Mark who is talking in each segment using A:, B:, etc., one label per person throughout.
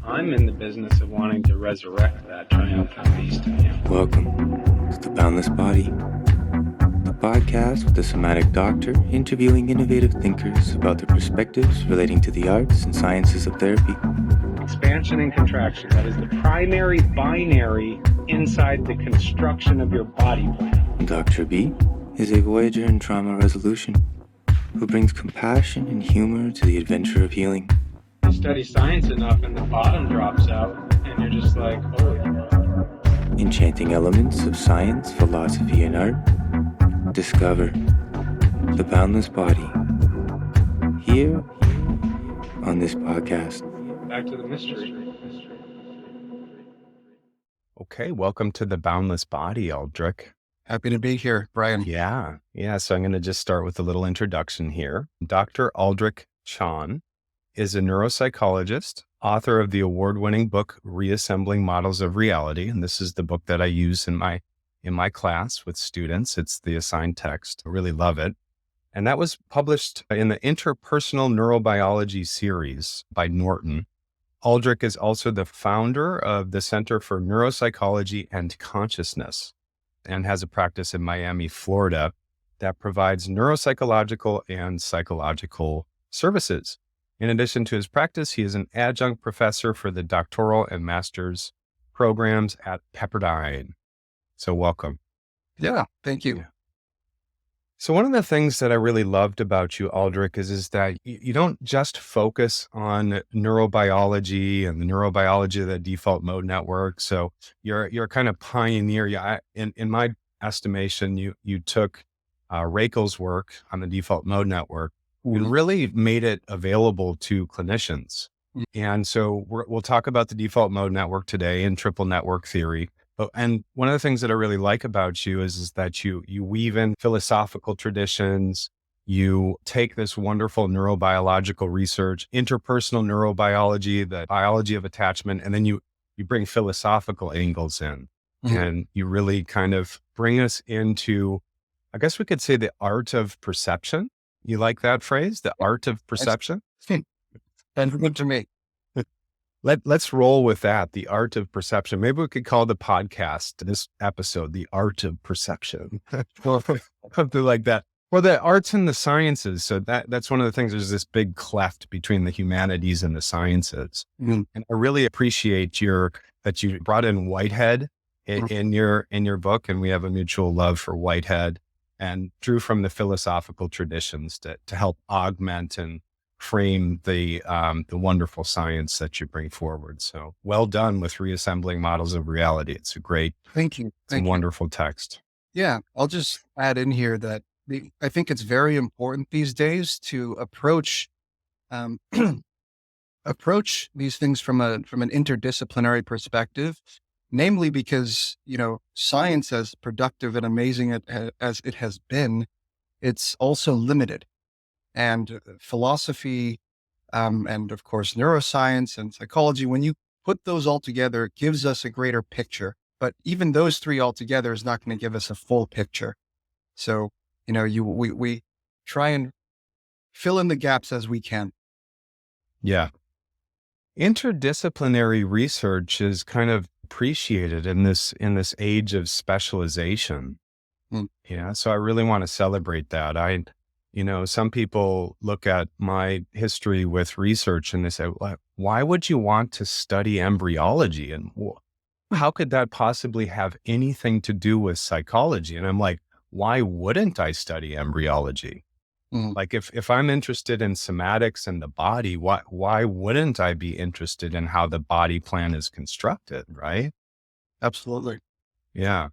A: I'm in the business of wanting to resurrect that triumphant beast in you.
B: Welcome to the Boundless Body, the podcast with a somatic doctor interviewing innovative thinkers about their perspectives relating to the arts and sciences of therapy.
A: Expansion and contraction, that is the primary binary inside the construction of your body plan.
B: Dr. B is a voyager in trauma resolution who brings compassion and humor to the adventure of healing.
A: You study science enough and the bottom drops out and you're just like, oh.
B: Enchanting elements of science, philosophy, and art. Discover the Boundless Body here on this podcast.
A: Back to the mystery.
C: Okay, welcome to the Boundless Body, Aldrich.
D: Happy to be here, Brian.
C: Yeah. So I'm going to just start with a little introduction here. Dr. Aldrich Chan is a neuropsychologist, author of the award-winning book, Reassembling Models of Reality. And this is the book that I use in my class with students. It's the assigned text. I really love it. And that was published in the Interpersonal Neurobiology series by Norton. Aldrich is also the founder of the Center for Neuropsychology and Consciousness and has a practice in Miami, Florida that provides neuropsychological and psychological services. In addition to his practice, he is an adjunct professor for the doctoral and master's programs at Pepperdine. So welcome.
D: Yeah, thank you.
C: So one of the things that I really loved about you, Aldrich, is that you don't just focus on neurobiology and the neurobiology of the default mode network. So you're kind of pioneer. Yeah, in my estimation, you took Rakel's work on the default mode network and really made it available to clinicians. And so we'll talk about the default mode network today and triple network theory. And one of the things that I really like about you is that you weave in philosophical traditions. You take this wonderful neurobiological research, interpersonal neurobiology, the biology of attachment, and then you bring philosophical angles in. Mm-hmm. And you really kind of bring us into, I guess we could say, the art of perception. You like that phrase, the art of perception?
D: That's good to me.
C: Let's roll with that, the art of perception. Maybe we could call the podcast, this episode, the art of perception. Something like that. Well, the arts and the sciences. So that's one of the things. There's this big cleft between the humanities and the sciences. Mm-hmm. And I really appreciate that you brought in Whitehead in your book, and we have a mutual love for Whitehead, and drew from the philosophical traditions to help augment and frame the wonderful science that you bring forward. So well done with Reassembling Models of Reality. It's a great,
D: thank you.
C: It's a wonderful text.
D: Yeah. I'll just add in here that I think it's very important these days to approach these things from an interdisciplinary perspective, namely because, science, as productive and amazing as it has been, it's also limited. And philosophy, and of course, neuroscience and psychology, when you put those all together, it gives us a greater picture. But even those three all together is not going to give us a full picture. So, we try and fill in the gaps as we can.
C: Yeah. Interdisciplinary research is kind of appreciated in this age of specialization. Yeah. So I really want to celebrate that. Some people look at my history with research and they say, why would you want to study embryology? And how could that possibly have anything to do with psychology? And I'm like, why wouldn't I study embryology? Like if I'm interested in somatics and the body, why wouldn't I be interested in how the body plan is constructed? Right?
D: Absolutely.
C: Yeah.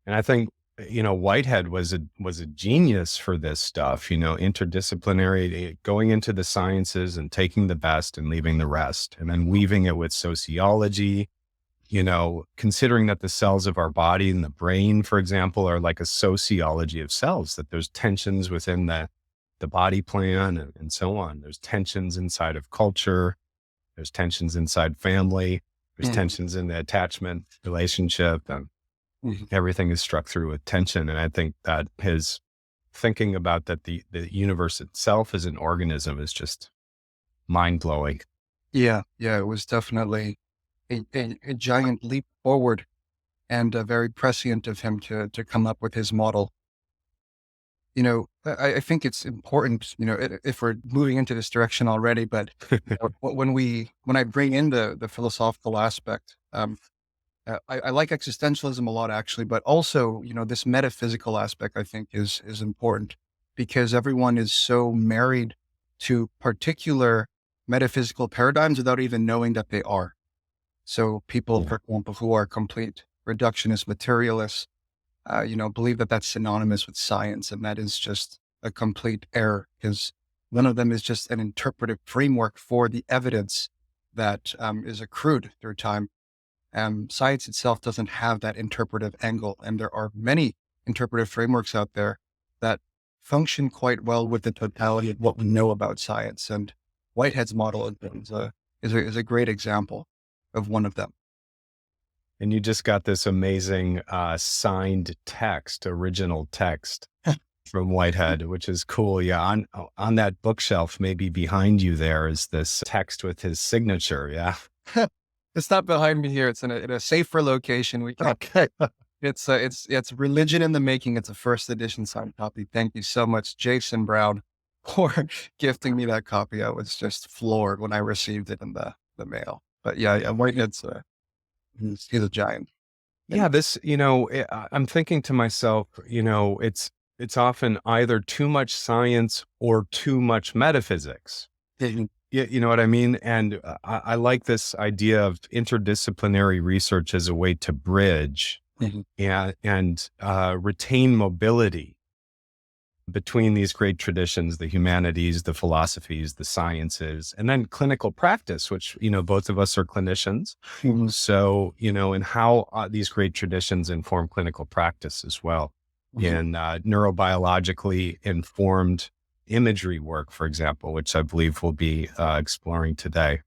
C: And I think, Whitehead was a genius for this stuff, interdisciplinary, going into the sciences and taking the best and leaving the rest, and then weaving it with sociology, considering that the cells of our body and the brain, for example, are like a sociology of cells, that there's tensions within the body plan and so on. There's tensions inside of culture. There's tensions inside family. There's tensions in the attachment relationship, and everything is struck through with tension. And I think that his thinking about that the universe itself as an organism is just mind blowing.
D: Yeah, it was definitely a giant leap forward and very prescient of him to come up with his model. I think it's important, if we're moving into this direction already, but when I bring in the philosophical aspect, I like existentialism a lot actually, but also, this metaphysical aspect I think is important because everyone is so married to particular metaphysical paradigms without even knowing that they are. So people, for example, who are complete reductionist materialists, believe that that's synonymous with science. And that is just a complete error because one of them is just an interpretive framework for the evidence that is accrued through time. Science itself doesn't have that interpretive angle. And there are many interpretive frameworks out there that function quite well with the totality of what we know about science. And Whitehead's model is a great example of one of them.
C: And you just got this amazing signed text, original text from Whitehead, which is cool. Yeah, on that bookshelf, maybe behind you there is this text with his signature. Yeah.
D: It's not behind me here. It's in a safer location.
C: Okay.
D: It's religion in the making. It's a first edition signed copy. Thank you so much, Jason Brown, for gifting me that copy. I was just floored when I received it in the mail. But yeah, Whitehead's he's a giant.
C: Yeah, I'm thinking to myself, it's often either too much science or too much metaphysics. You know what I mean? And I like this idea of interdisciplinary research as a way to bridge and retain mobility between these great traditions, the humanities, the philosophies, the sciences, and then clinical practice, which, both of us are clinicians. So, and how these great traditions inform clinical practice as well in neurobiologically informed imagery work, for example, which I believe we'll be exploring today.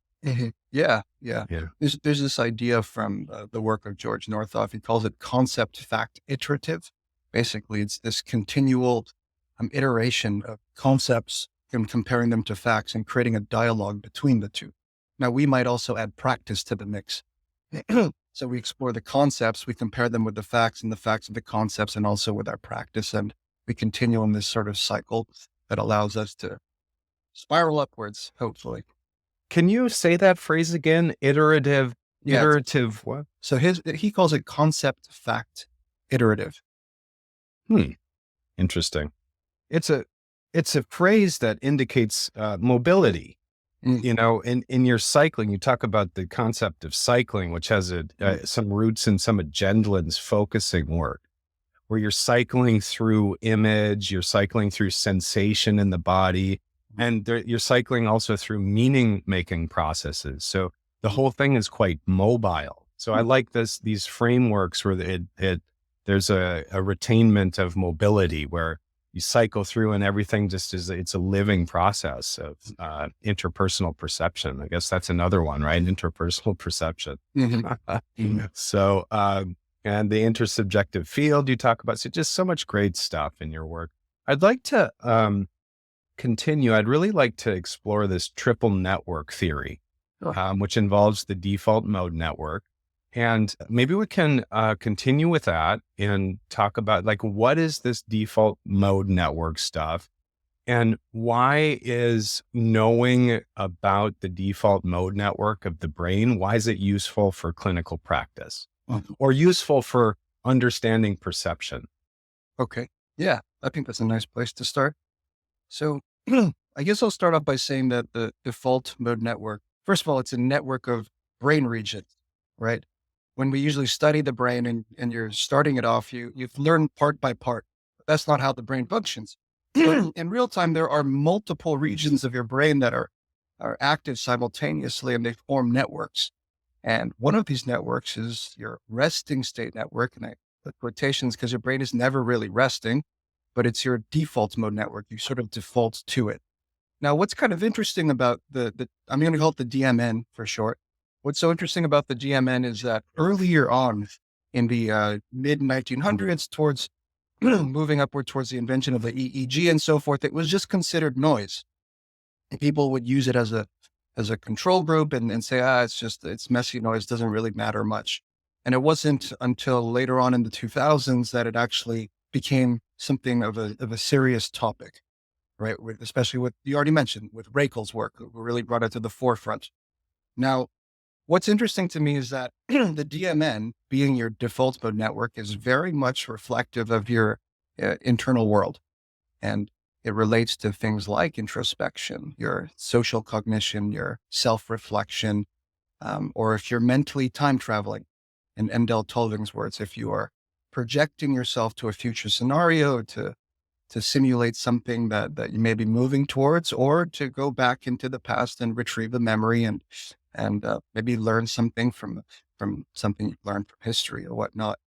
D: Yeah. There's this idea from the work of George Northoff. He calls it concept fact iterative. Basically, it's this continual iteration of concepts and comparing them to facts and creating a dialogue between the two. Now, we might also add practice to the mix. So we explore the concepts, we compare them with the facts and the facts of the concepts and also with our practice. And we continue in this sort of cycle that allows us to spiral upwards, hopefully.
C: Can you say that phrase again? Iterative what?
D: So he calls it concept fact iterative.
C: Interesting. It's a phrase that indicates mobility. In your cycling, you talk about the concept of cycling, which has some roots in some of Gendlin's focusing work, where you're cycling through image, you're cycling through sensation in the body, and you're cycling also through meaning-making processes. So the whole thing is quite mobile. So I like these frameworks where there's a retainment of mobility where you cycle through and everything just it's a living process of interpersonal perception. I guess that's another one, right? Interpersonal perception. So, and the intersubjective field you talk about. So just so much great stuff in your work. I'd like to continue. I'd really like to explore this triple network theory, which involves the default mode network. And maybe we can continue with that and talk about what is this default mode network stuff and why is knowing about the default mode network of the brain, why is it useful for clinical practice or useful for understanding perception?
D: Okay. Yeah, I think that's a nice place to start. So I guess I'll start off by saying that the default mode network, first of all, it's a network of brain regions, right? When we usually study the brain and you're starting it off, you've learned part by part. That's not how the brain functions. In real time, there are multiple regions of your brain that are active simultaneously and they form networks. And one of these networks is your resting state network. And I put quotations because your brain is never really resting, but it's your default mode network. You sort of default to it. Now, what's kind of interesting about I'm going to call it the DMN for short. What's so interesting about the DMN is that earlier on in the mid 1900s, towards moving upward towards the invention of the EEG and so forth, it was just considered noise. And people would use it as a as a control group and say, it's messy noise, doesn't really matter much. And it wasn't until later on in the 2000s that it actually became something of a serious topic, right? Especially with, you already mentioned, with Rakel's work, who really brought it to the forefront. Now, what's interesting to me is that the DMN, being your default mode network, is very much reflective of your internal world. And it relates to things like introspection, your social cognition, your self-reflection, or if you're mentally time traveling, in Endel Tolving's words, if you are projecting yourself to a future scenario to simulate something that you may be moving towards, or to go back into the past and retrieve a memory and maybe learn something from something you've learned from history or whatnot.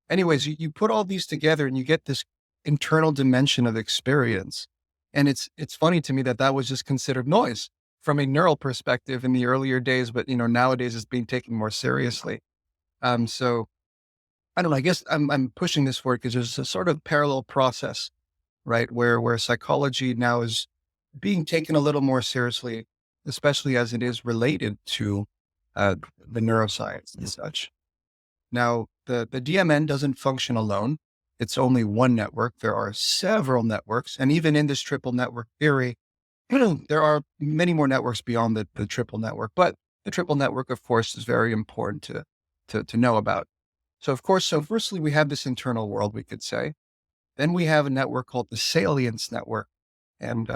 D: Anyways, you put all these together and you get this internal dimension of experience. And it's funny to me that was just considered noise from a neural perspective in the earlier days, but nowadays it's being taken more seriously. So I don't know, I guess I'm pushing this forward because there's a sort of parallel process, right? Where psychology now is being taken a little more seriously, especially as it is related to the neuroscience and such. Now, the DMN doesn't function alone. It's only one network. There are several networks. And even in this triple network theory, there are many more networks beyond the triple network. But the triple network, of course, is very important to know about. So firstly, we have this internal world, we could say. Then we have a network called the salience network. And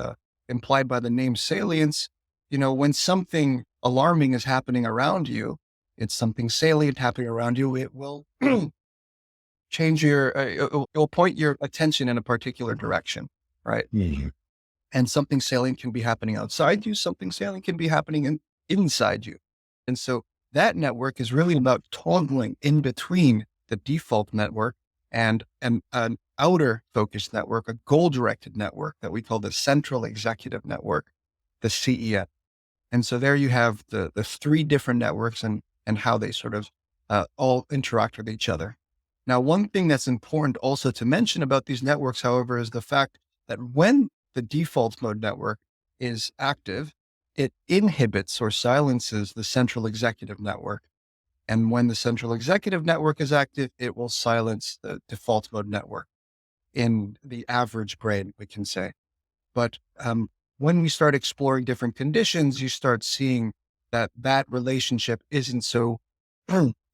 D: implied by the name salience, when something alarming is happening around you, it's something salient happening around you, it will change it will point your attention in a particular direction, right?
C: Mhm.
D: And something salient can be happening outside you, something salient can be happening inside you. And so that network is really about toggling in between the default network and an outer focused network, a goal-directed network that we call the central executive network, the CEN. And so there you have the three different networks and how they sort of all interact with each other. Now, one thing that's important also to mention about these networks, however, is the fact that when the default mode network is active, it inhibits or silences the central executive network. And when the central executive network is active, it will silence the default mode network in the average brain, we can say. But when we start exploring different conditions, you start seeing that relationship isn't so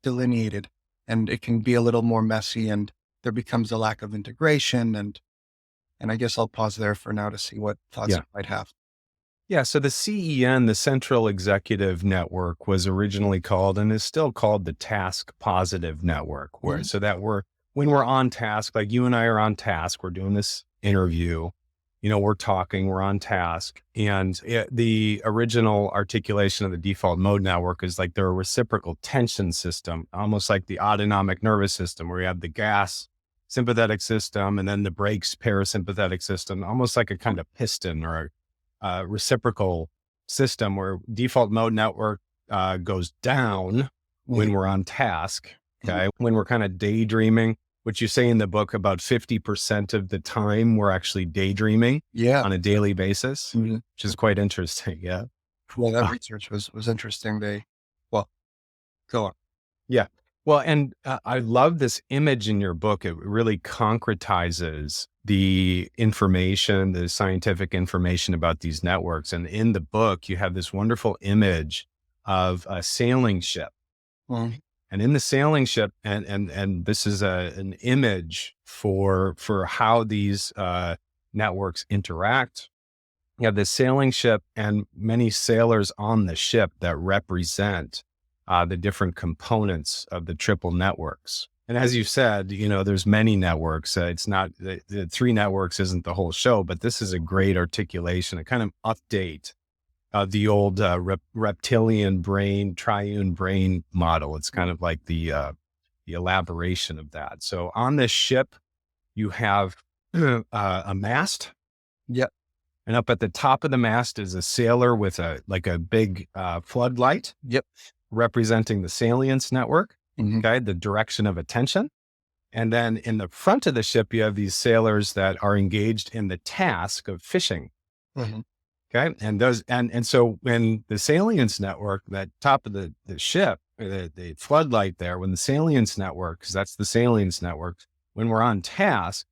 D: delineated, and it can be a little more messy, and there becomes a lack of integration. And I guess I'll pause there for now to see what thoughts
C: Yeah.
D: you might have.
C: Yeah. So the CEN, the Central Executive Network, was originally called and is still called the Task Positive Network, where so that when we're on task, like you and I are on task, we're doing this interview, we're talking, we're on task. And the original articulation of the default mode network is like they're a reciprocal tension system, almost like the autonomic nervous system, where you have the gas sympathetic system and then the brakes parasympathetic system, almost like a kind of piston or a reciprocal system, where default mode network goes down when we're on task. Okay. When we're kind of daydreaming, which you say in the book, about 50% of the time we're actually daydreaming on a daily basis, which is quite interesting. Yeah.
D: Well, that research was interesting. Go on.
C: Yeah. Well, and I love this image in your book. It really concretizes the information, the scientific information about these networks. And in the book, you have this wonderful image of a sailing ship. And in the sailing ship, and this is an image for how these networks interact. You have this sailing ship and many sailors on the ship that represent the different components of the triple networks. And as you said, there's many networks. It's not the three networks isn't the whole show, but this is a great articulation, a kind of update of the old reptilian brain, triune brain model. It's kind of like the elaboration of that. So on this ship, you have a mast.
D: Yep.
C: And up at the top of the mast is a sailor with a big floodlight.
D: Yep.
C: Representing the salience network, okay, the direction of attention. And then in the front of the ship, you have these sailors that are engaged in the task of fishing. Okay. Okay. And so when the salience network, that top of the ship, the floodlight there, when the salience network, because that's the salience network, when we're on task,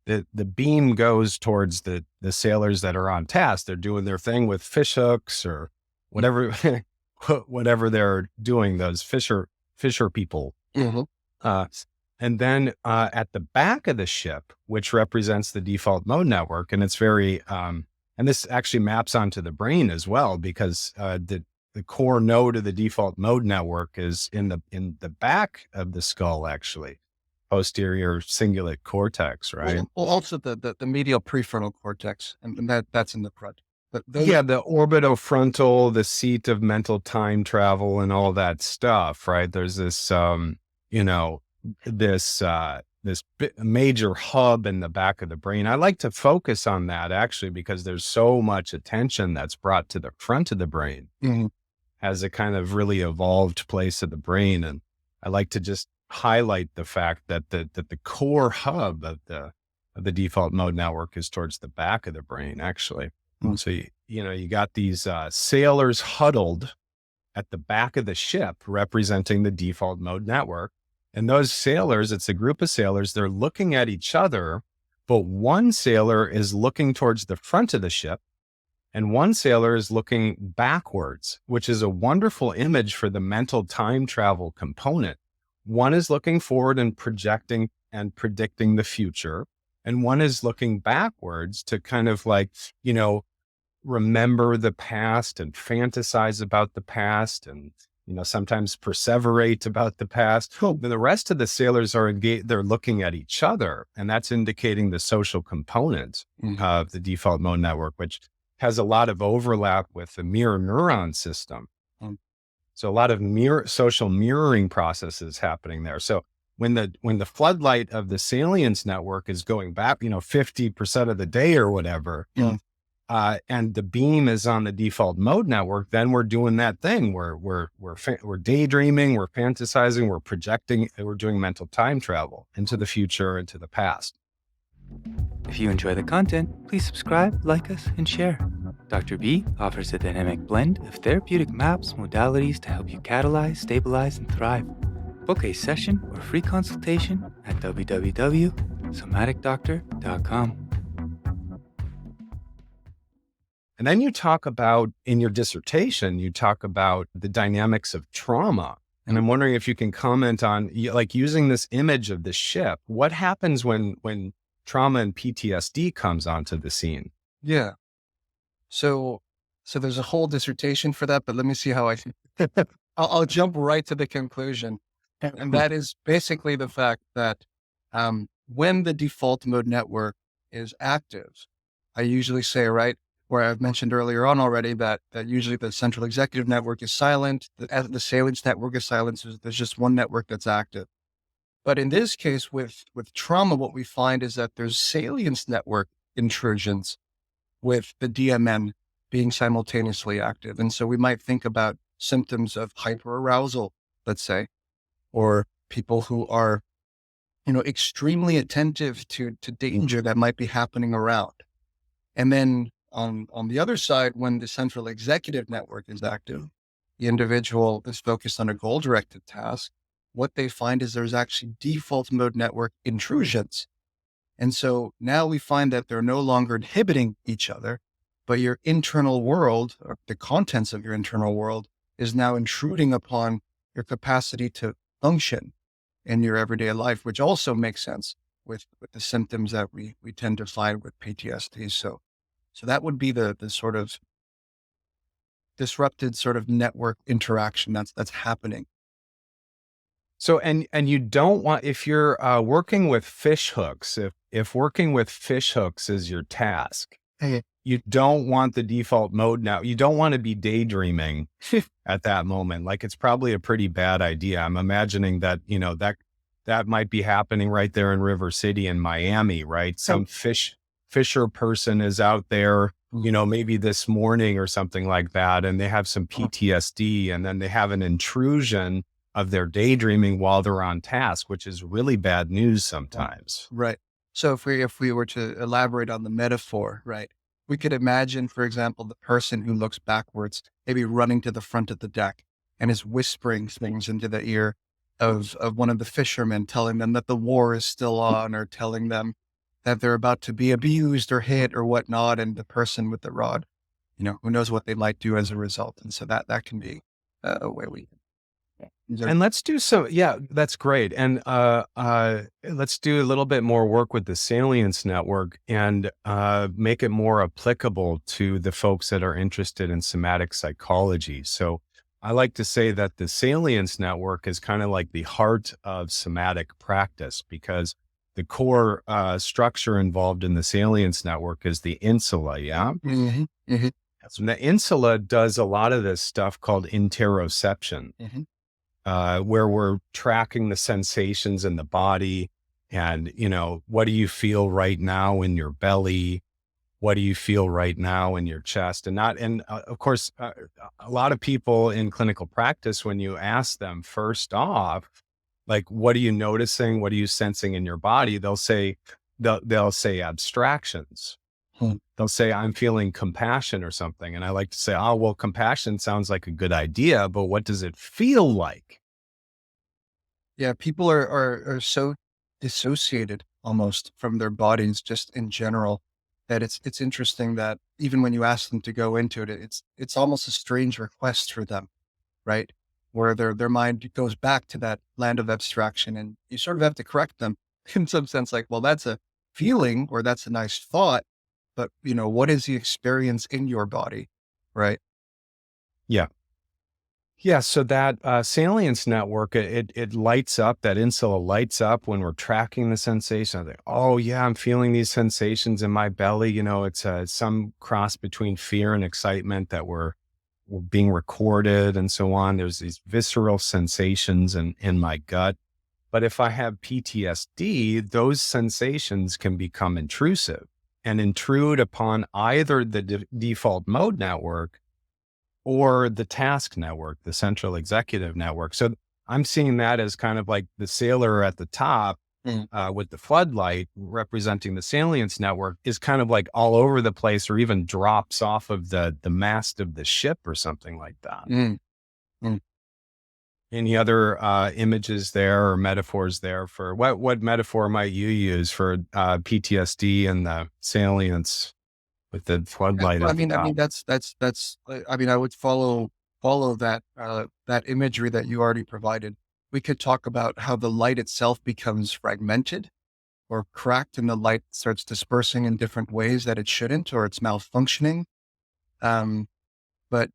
C: the beam goes towards the sailors that are on task. They're doing their thing with fish hooks or whatever, whatever they're doing, those fisher people.
D: Mm-hmm.
C: And then at the back of the ship, which represents the default mode network, and it's very, and this actually maps onto the brain as well, because the core node of the default mode network is in the back of the skull, actually, posterior cingulate cortex, right?
D: Well, also the medial prefrontal cortex, and that's in the front. But
C: Yeah, the orbitofrontal, the seat of mental time travel, and all that stuff, right? There's this, this major hub in the back of the brain. I like to focus on that actually, because there's so much attention that's brought to the front of the brain
D: Mhm.
C: as a kind of really evolved place of the brain. And I like to just highlight the fact that the core hub of the default mode network is towards the back of the brain, actually.
D: Mhm.
C: So, you got these sailors huddled at the back of the ship representing the default mode network. And those sailors, it's a group of sailors, they're looking at each other, but one sailor is looking towards the front of the ship and one sailor is looking backwards, which is a wonderful image for the mental time travel component. One is looking forward and projecting and predicting the future, and one is looking backwards to kind of like, remember the past and fantasize about the past and, sometimes perseverate about the past. Then the rest of the sailors are engaged, they're looking at each other, and that's indicating the social component of the default mode network, which has a lot of overlap with the mirror neuron system. So a lot of social mirroring processes happening there. So when the floodlight of the salience network is going back, 50% of the day or whatever, and the beam is on the default mode network, then we're doing that thing where we're daydreaming, we're fantasizing, we're projecting, we're doing mental time travel into the future, into the past.
B: If you enjoy the content, please subscribe, like us, and share. Dr. B offers a dynamic blend of therapeutic maps, modalities to help you catalyze, stabilize, and thrive. Book a session or free consultation at www.somaticdoctor.com.
C: And then you talk about, in your dissertation, you talk about the dynamics of trauma. And I'm wondering if you can comment on, like, using this image of the ship, what happens when trauma and PTSD comes onto the scene?
D: Yeah. So there's a whole dissertation for that, but let me see how I'll jump right to the conclusion. And that is basically the fact that when the default mode network is active, I usually say, right, where I've mentioned earlier on already that usually the central executive network is silent, the salience network is silent, there's just one network that's active. But in this case, with trauma, what we find is that there's salience network intrusions with the DMN being simultaneously active. And so we might think about symptoms of hyperarousal, let's say, or people who are, extremely attentive to danger that might be happening around. And then on the other side, when the central executive network is active, the individual is focused on a goal-directed task. What they find is there's actually default mode network intrusions. And so now we find that they're no longer inhibiting each other, but your internal world, or the contents of your internal world, is now intruding upon your capacity to function in your everyday life, which also makes sense with the symptoms that we tend to find with PTSD. So that would be the sort of disrupted sort of network interaction that's happening.
C: So, and you don't want, if you're working with fish hooks, if working with fish hooks is your task, you don't want the default mode now. You don't want to be daydreaming at that moment. Like, it's probably a pretty bad idea. I'm imagining that, that might be happening right there in River City in Miami, right? Some fisher person is out there, maybe this morning or something like that, and they have some PTSD, and then they have an intrusion of their daydreaming while they're on task, which is really bad news sometimes.
D: Right. So if we were to elaborate on the metaphor, right, we could imagine, for example, the person who looks backwards, maybe running to the front of the deck and is whispering things into the ear of one of the fishermen, telling them that the war is still on, or telling them that they're about to be abused or hit or whatnot. And the person with the rod, who knows what they might do as a result. And so that can be a way we, these are,
C: And let's do some, yeah, that's great. And let's do a little bit more work with the salience network and make it more applicable to the folks that are interested in somatic psychology. So I like to say that the salience network is kind of like the heart of somatic practice, because the core structure involved in the salience network is the insula. Yeah.
D: Mhm, mhm,
C: So the insula does a lot of this stuff called interoception,
D: mhm.
C: where we're tracking the sensations in the body. And, what do you feel right now in your belly? What do you feel right now in your chest? And of course, a lot of people in clinical practice, when you ask them first off, like, what are you noticing? What are you sensing in your body? They'll say abstractions.
D: Hmm.
C: They'll say, I'm feeling compassion or something. And I like to say, oh, well, compassion sounds like a good idea, but what does it feel like?
D: Yeah, people are so dissociated almost from their bodies just in general, that it's interesting that even when you ask them to go into it, it's almost a strange request for them, right? Where their mind goes back to that land of abstraction, and you sort of have to correct them in some sense, like, well, that's a feeling or that's a nice thought, but what is the experience in your body, right?
C: Yeah. Yeah, so that salience network, it lights up, that insula lights up when we're tracking the sensation. I think, oh yeah, I'm feeling these sensations in my belly. It's some cross between fear and excitement that we're being recorded and so on. There's these visceral sensations in my gut. But if I have PTSD, those sensations can become intrusive and intrude upon either the default mode network or the task network, the central executive network. So I'm seeing that as kind of like the sailor at the top
D: Mm.
C: with the floodlight representing the salience network is kind of like all over the place, or even drops off of the mast of the ship or something like that.
D: Mm. Mm.
C: Any other images there or metaphors there for what metaphor might you use for PTSD and the salience with the
D: Yeah,
C: floodlight
D: well,
C: at the
D: I mean,
C: top?
D: that's. I would follow that imagery that you already provided. We could talk about how the light itself becomes fragmented or cracked, and the light starts dispersing in different ways that it shouldn't, or it's malfunctioning. Um, but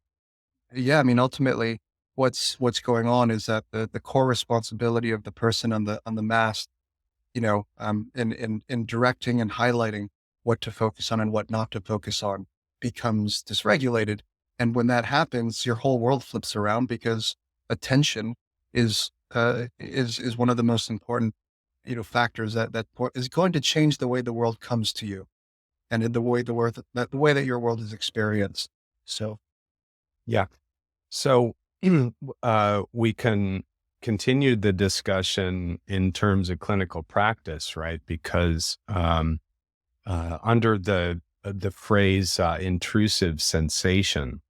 D: yeah, I mean, ultimately, what's going on is that the core responsibility of the person on the mast, in directing and highlighting what to focus on and what not to focus on, becomes dysregulated. And when that happens, your whole world flips around, because attention is one of the most important, factors that is going to change the way the world comes to you, and in the way that your world is experienced. So,
C: Yeah. So we can continue the discussion in terms of clinical practice, right? Because under the phrase intrusive sensation,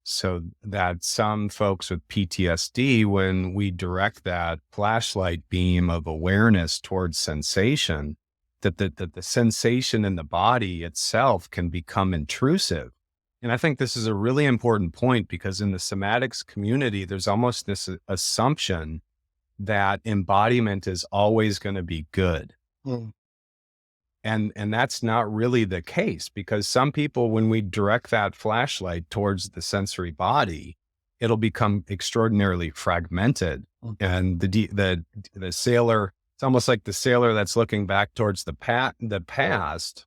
C: so that some folks with PTSD, when we direct that flashlight beam of awareness towards sensation, that the sensation in the body itself can become intrusive. And I think this is a really important point, because in the somatics community, there's almost this assumption that embodiment is always going to be good.
D: mm,
C: And that's not really the case, because some people, when we direct that flashlight towards the sensory body, it'll become extraordinarily fragmented.
D: mm,
C: And the sailor, it's almost like the sailor that's looking back towards the past,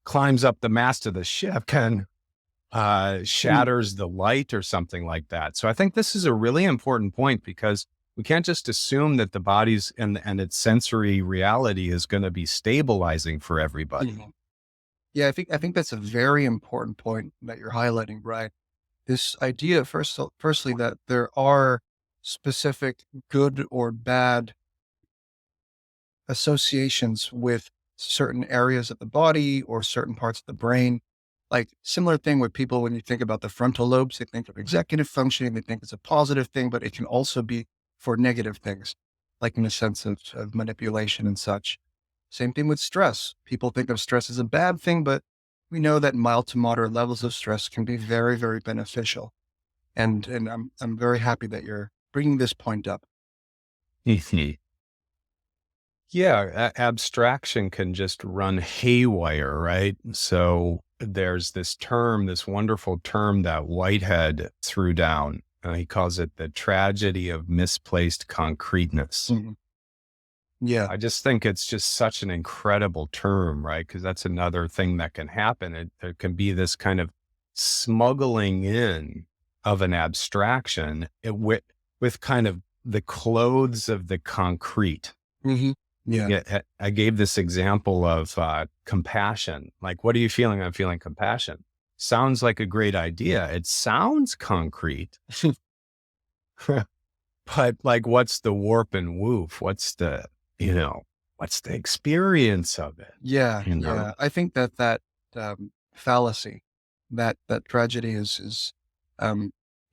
C: climbs up the mast of the ship and
D: mm.
C: shatters the light or something like that. So I think this is a really important point, because we can't just assume that the body's and its sensory reality is going to be stabilizing for everybody.
D: Mhm. Yeah, I think that's a very important point that you're highlighting, Brian. This idea, firstly, that there are specific good or bad associations with certain areas of the body or certain parts of the brain. Like similar thing with people, when you think about the frontal lobes, they think of executive functioning, they think it's a positive thing, but it can also be for negative things, like in the sense of manipulation and such. Same thing with stress. People think of stress as a bad thing, but we know that mild to moderate levels of stress can be very, very beneficial. And I'm very happy that you're bringing this point up.
C: Yeah, abstraction can just run haywire, right? So there's this term, this wonderful term that Whitehead threw down. He calls it the tragedy of misplaced concreteness.
D: Mhm. Yeah.
C: I just think it's just such an incredible term, right? Because that's another thing that can happen. It can be this kind of smuggling in of an abstraction with kind of the clothes of the concrete.
D: Mm-hmm. Yeah.
C: Yeah, I gave this example of compassion. Like, what are you feeling? I'm feeling compassion. Sounds like a great idea. It sounds concrete, but like, what's the warp and woof? What's the experience of it?
D: Yeah.
C: You know?
D: Yeah. I think that fallacy, that tragedy is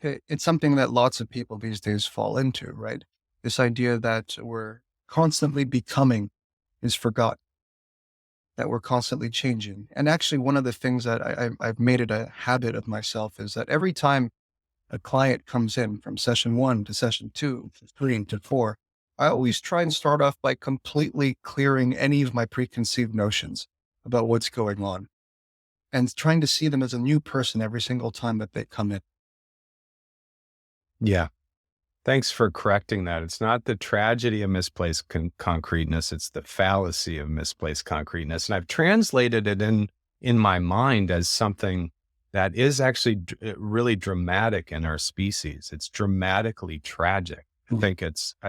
D: it's something that lots of people these days fall into, right? This idea that we're constantly becoming is forgotten, that we're constantly changing. And actually, one of the things that I've made it a habit of myself is that every time a client comes in from session 1 to session 2 to 3 to 4, I always try and start off by completely clearing any of my preconceived notions about what's going on and trying to see them as a new person every single time that they come in.
C: Yeah. Thanks for correcting that. It's not the tragedy of misplaced concreteness. It's the fallacy of misplaced concreteness. And I've translated it in my mind as something that is actually really dramatic in our species. It's dramatically tragic. I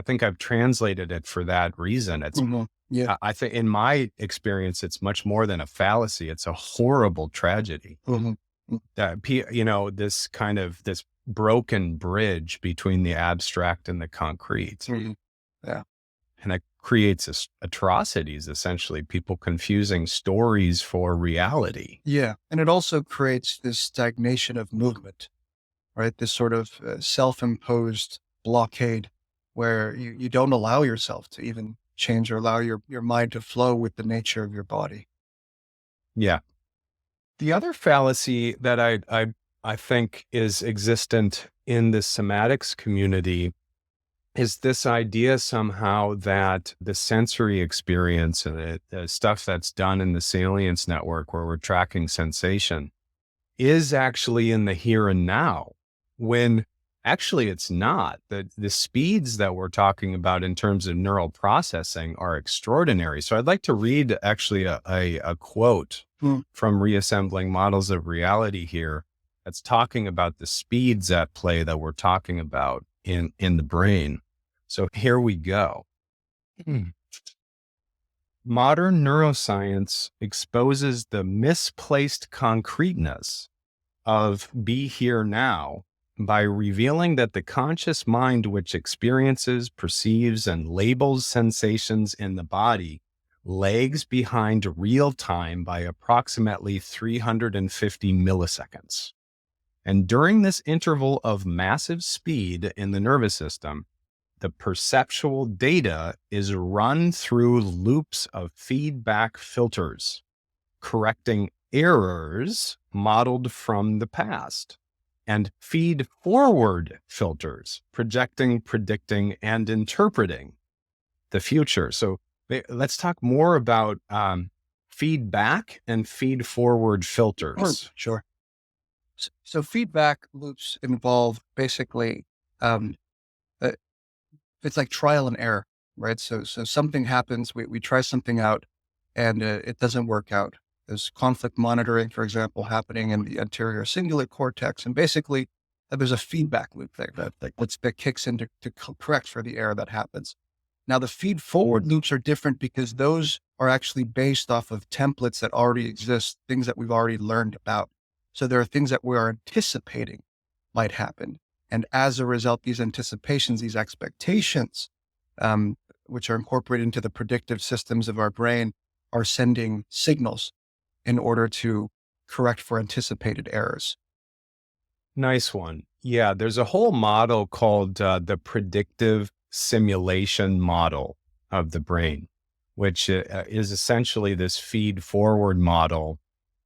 C: think I've translated it for that reason. It's,
D: Yeah.
C: I think in my experience, it's much more than a fallacy. It's a horrible tragedy. That, this kind of this broken bridge between the abstract and the concrete.
D: Yeah.
C: And it creates atrocities, essentially, people confusing stories for reality.
D: Yeah. And it also creates this stagnation of movement, right? This sort of self-imposed blockade where you don't allow yourself to even change or allow your mind to flow with the nature of your body.
C: Yeah. The other fallacy that I think is existent in the somatics community is this idea somehow that the sensory experience and the stuff that's done in the salience network where we're tracking sensation is actually in the here and now, when actually it's not. The speeds that we're talking about in terms of neural processing are extraordinary. So I'd like to read actually a quote from Reassembling Models of Reality here that's talking about the speeds at play that we're talking about in the brain. So here we go. Modern neuroscience exposes the misplaced concreteness of be here now by revealing that the conscious mind, which experiences, perceives, and labels sensations in the body, lags behind real time by approximately 350 milliseconds. And during this interval of massive speed in the nervous system, the perceptual data is run through loops of feedback filters, correcting errors modeled from the past, and feed forward filters, projecting, predicting, and interpreting the future. So let's talk more about feedback and feed forward filters.
D: Sure. So feedback loops involve basically, it's like trial and error, right? So something happens, we try something out and it doesn't work out. There's conflict monitoring, for example, happening in the anterior cingulate cortex. And basically there's a feedback loop there that kicks in to correct for the error that happens. Now the feed forward loops are different because those are actually based off of templates that already exist, things that we've already learned about. So there are things that we are anticipating might happen. And as a result, these anticipations, these expectations, which are incorporated into the predictive systems of our brain, are sending signals in order to correct for anticipated errors.
C: Nice one. Yeah, there's a whole model called the predictive simulation model of the brain, which is essentially this feed forward model.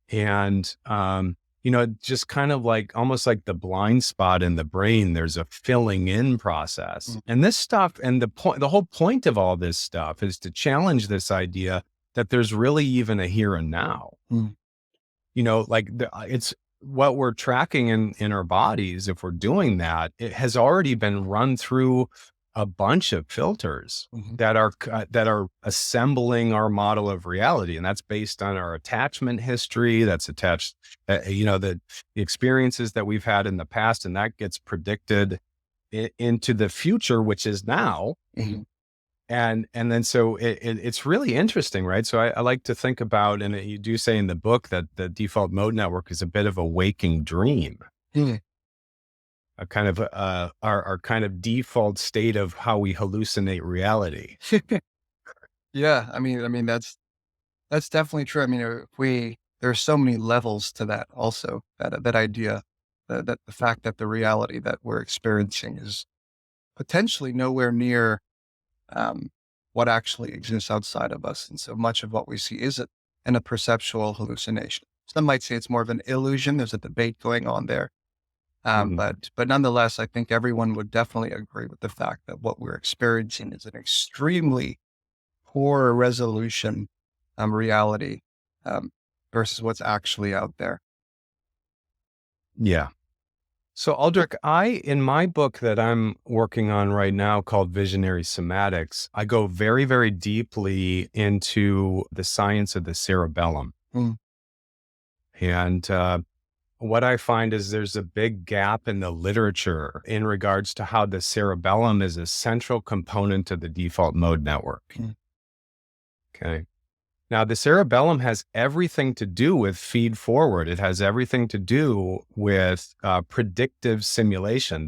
C: And, just kind of like almost like the blind spot in the brain, there's a filling in process. And this stuff, and the whole point of all this stuff is to challenge this idea that there's really even a here and now. It's what we're tracking in our bodies. If we're doing that, it has already been run through a bunch of filters that are assembling our model of reality, and that's based on our attachment history. That's attached, the experiences that we've had in the past, and that gets predicted into the future, which is now. And then so it's really interesting, right? So I like to think about, and you do say in the book that the default mode network is a bit of a waking dream. A kind of our kind of default state of how we hallucinate reality.
D: Yeah, I mean that's definitely true. I mean, there's so many levels to that. Also, that idea that the fact that the reality that we're experiencing is potentially nowhere near what actually exists outside of us, and so much of what we see is a perceptual hallucination. Some might say it's more of an illusion. There's a debate going on there. But nonetheless, I think everyone would definitely agree with the fact that what we're experiencing is an extremely poor resolution reality versus what's actually out there.
C: Yeah. So Aldrich, in my book that I'm working on right now called Visionary Somatics, I go very, very deeply into the science of the cerebellum. And what I find is there's a big gap in the literature in regards to how the cerebellum is a central component of the default mode network. Okay. Now, the cerebellum has everything to do with feed forward. It has everything to do with predictive simulation.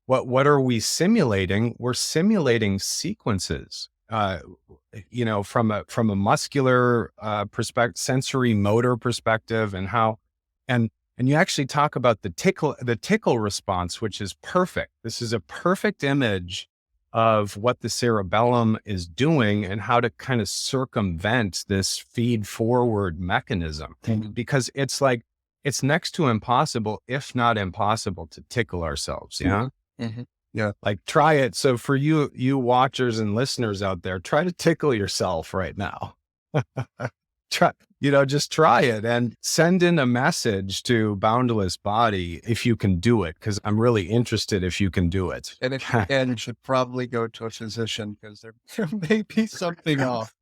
C: What are we simulating? We're simulating sequences, from a muscular perspective, sensory motor perspective, and you actually talk about the tickle response, which is perfect. This is a perfect image of what the cerebellum is doing and how to kind of circumvent this feed forward mechanism, because it's next to impossible, if not impossible, to tickle ourselves. Yeah.
D: Yeah.
C: Like, try it. So for you watchers and listeners out there, try to tickle yourself right now. Just try it and send in a message to Boundless Body if you can do it, because I'm really interested if you can do it.
D: And if you can, you should probably go to a physician, because there may be something off.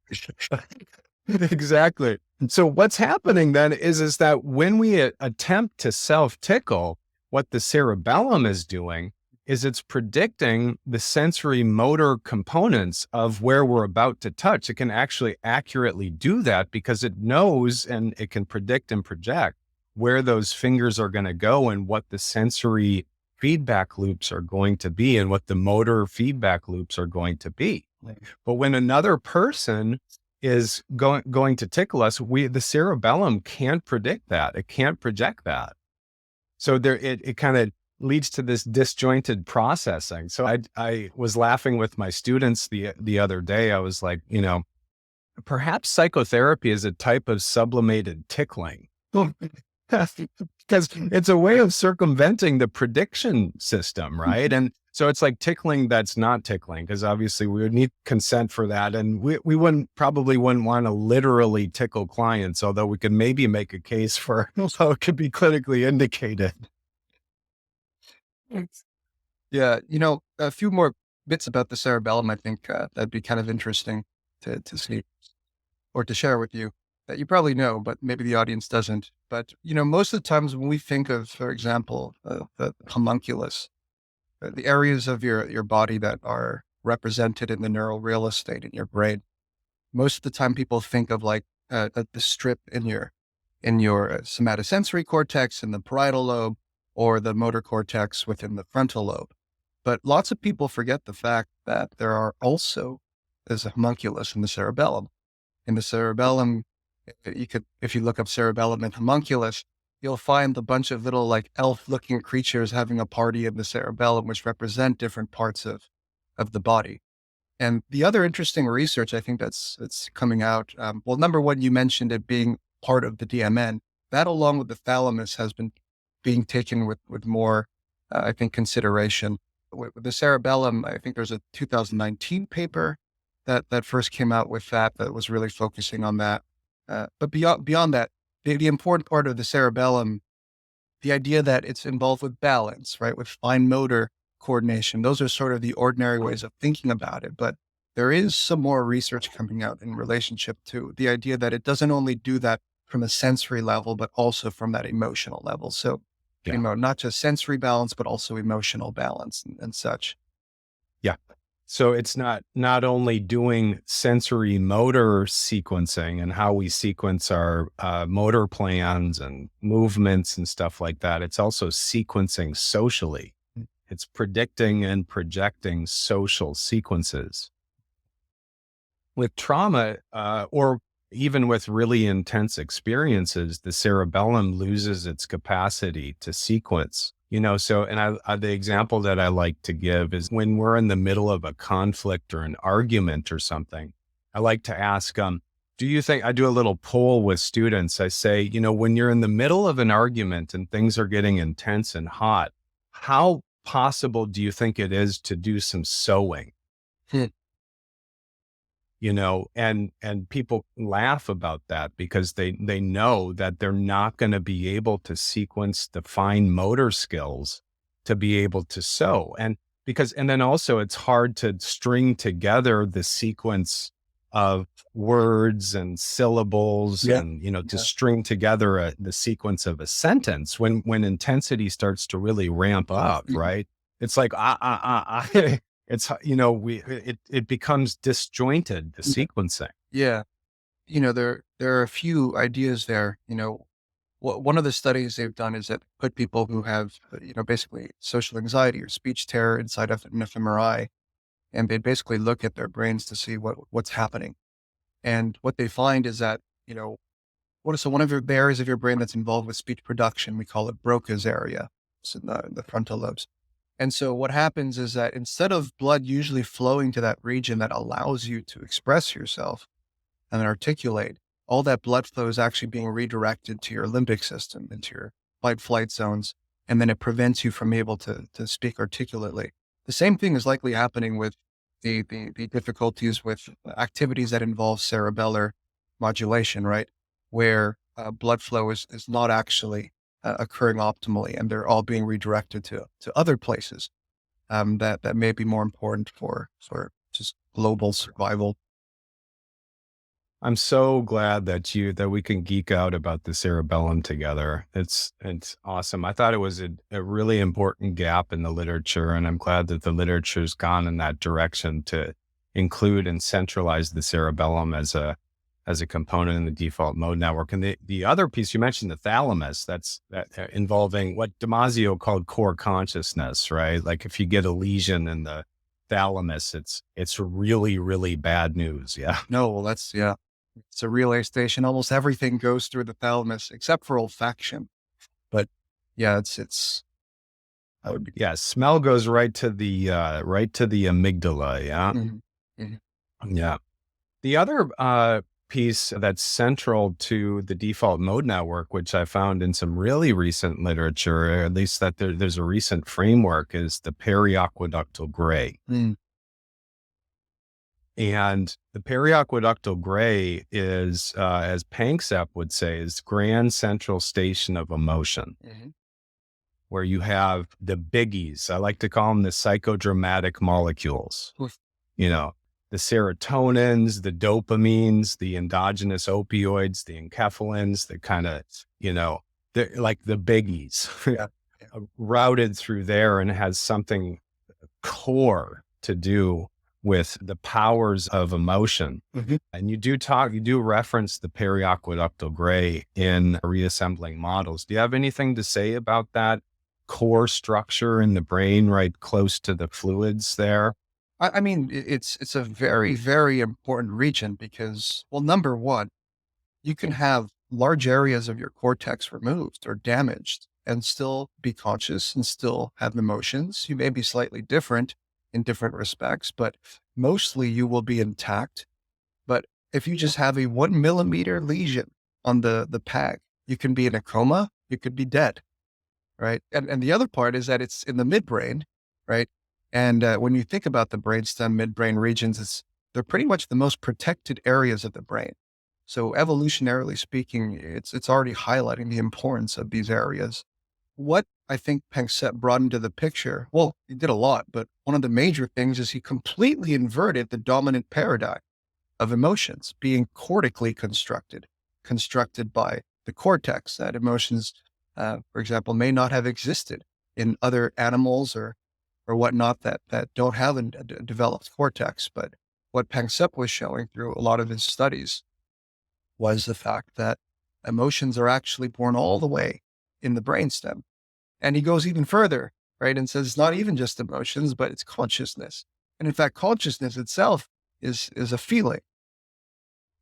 C: Exactly. So what's happening then is that when we attempt to self-tickle, what the cerebellum is doing is it's predicting the sensory motor components of where we're about to touch. It can actually accurately do that because it knows, and it can predict and project where those fingers are going to go and what the sensory feedback loops are going to be and what the motor feedback loops are going to be. But when another person is going to tickle us, the cerebellum can't predict that. It can't project that. So it kind of leads to this disjointed processing. So I was laughing with my students the other day. I was like, perhaps psychotherapy is a type of sublimated tickling. Because it's a way of circumventing the prediction system, right? And so it's like tickling that's not tickling, because obviously we would need consent for that. And we probably wouldn't want to literally tickle clients, although we could maybe make a case for how it could be clinically indicated.
D: Yeah, a few more bits about the cerebellum. I think that'd be kind of interesting to see or to share with you, that you probably know, but maybe the audience doesn't. But most of the times when we think of, for example, the homunculus, the areas of your body that are represented in the neural real estate in your brain, most of the time people think of like the strip in your somatosensory cortex in the parietal lobe, or the motor cortex within the frontal lobe. But lots of people forget the fact that there's a homunculus in the cerebellum. In the cerebellum, You could, if you look up cerebellum and homunculus, you'll find a bunch of little like elf-looking creatures having a party in the cerebellum, which represent different parts of the body. And the other interesting research I think that's coming out, well, number one, you mentioned it being part of the DMN. That, along with the thalamus, has been being taken with more, I think, consideration. With the cerebellum, I think there's a 2019 paper that first came out with that was really focusing on that. But beyond that, the important part of the cerebellum, the idea that it's involved with balance, right, with fine motor coordination. Those are sort of the ordinary ways of thinking about it. But there is some more research coming out in relationship to the idea that it doesn't only do that from a sensory level, but also from that emotional level. So,
C: Yeah.
D: not just sensory balance, but also emotional balance and such.
C: Yeah. So it's not only doing sensory motor sequencing and how we sequence our motor plans and movements and stuff like that. It's also sequencing socially. It's predicting and projecting social sequences. With trauma, or even with really intense experiences, the cerebellum loses its capacity to sequence. So, and the example that I like to give is when we're in the middle of a conflict or an argument or something, I like to ask, do you think, I do a little poll with students. I say, when you're in the middle of an argument and things are getting intense and hot, how possible do you think it is to do some sewing? And people laugh about that because they know that they're not going to be able to sequence the fine motor skills to be able to sew. And then also it's hard to string together the sequence of words and syllables and, to string together the sequence of a sentence when intensity starts to really ramp up, right? It's like, it's, it becomes disjointed, the sequencing.
D: Yeah. There are a few ideas there. One of the studies they've done is that put people who have, basically social anxiety or speech terror inside of an fMRI, and they basically look at their brains to see what's happening. And what they find is that, so one of the areas of your brain that's involved with speech production, we call it Broca's area. It's in the frontal lobes. And so what happens is that instead of blood usually flowing to that region that allows you to express yourself and articulate, all that blood flow is actually being redirected to your limbic system, into your fight-flight zones, and then it prevents you from able to speak articulately. The same thing is likely happening with the difficulties with activities that involve cerebellar modulation, right? Where blood flow is not actually occurring optimally, and they're all being redirected to other places that may be more important for just global survival.
C: I'm so glad that we can geek out about the cerebellum together. It's awesome. I thought it was a really important gap in the literature, and I'm glad that the literature's gone in that direction to include and centralize the cerebellum as a component in the default mode network. And the other piece you mentioned, the thalamus, that involving what Damasio called core consciousness, right? Like if you get a lesion in the thalamus, it's really, really bad news. Yeah.
D: No, well, it's a relay station. Almost everything goes through the thalamus except for olfaction. But yeah, it's
C: smell goes right to the amygdala. Yeah.
D: Mm-hmm. Mm-hmm.
C: Yeah. The other piece that's central to the default mode network, which I found in some really recent literature, or at least that there's a recent framework, is the periaqueductal gray. And the periaqueductal gray is, as Panksepp would say, is grand central station of emotion, where you have the biggies. I like to call them the psychodramatic molecules. The serotonins, the dopamines, the endogenous opioids, the enkephalins, the kind of, like the biggies routed through there, and has something core to do with the powers of emotion. And you do reference the periaqueductal gray in reassembling models. Do you have anything to say about that core structure in the brain right close to the fluids there?
D: I mean, it's a very, very important region because, well, number one, You can have large areas of your cortex removed or damaged and still be conscious and still have emotions. You may be slightly different in different respects, but mostly you will be intact. But if you just have a 1 millimeter lesion on the PAG, you can be in a coma, you could be dead, right? And the other part is that it's in the midbrain, right? And when you think about the brainstem, midbrain regions, they're pretty much the most protected areas of the brain. So evolutionarily speaking, it's already highlighting the importance of these areas. What I think Panksepp brought into the picture, well, he did a lot, but one of the major things is he completely inverted the dominant paradigm of emotions being cortically constructed by the cortex, that emotions, for example, may not have existed in other animals or whatnot that don't have a developed cortex. But what Panksepp was showing through a lot of his studies was the fact that emotions are actually born all the way in the brainstem. And he goes even further, right? And says it's not even just emotions, but it's consciousness. And in fact, consciousness itself is a feeling.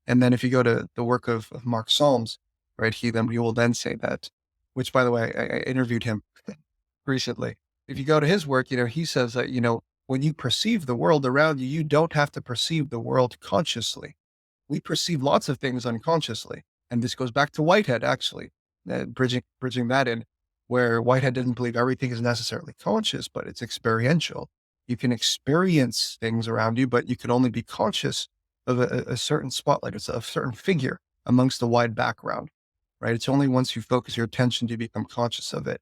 D: And then if you go to the work of Mark Solms, right, he will then say that, which by the way, I interviewed him recently. If you go to his work, he says that, when you perceive the world around you, you don't have to perceive the world consciously. We perceive lots of things unconsciously. And this goes back to Whitehead, actually, bridging that in, where Whitehead didn't believe everything is necessarily conscious, but it's experiential. You can experience things around you, but you can only be conscious of a certain spotlight, it's a certain figure amongst a wide background, right? It's only once you focus your attention do you become conscious of it.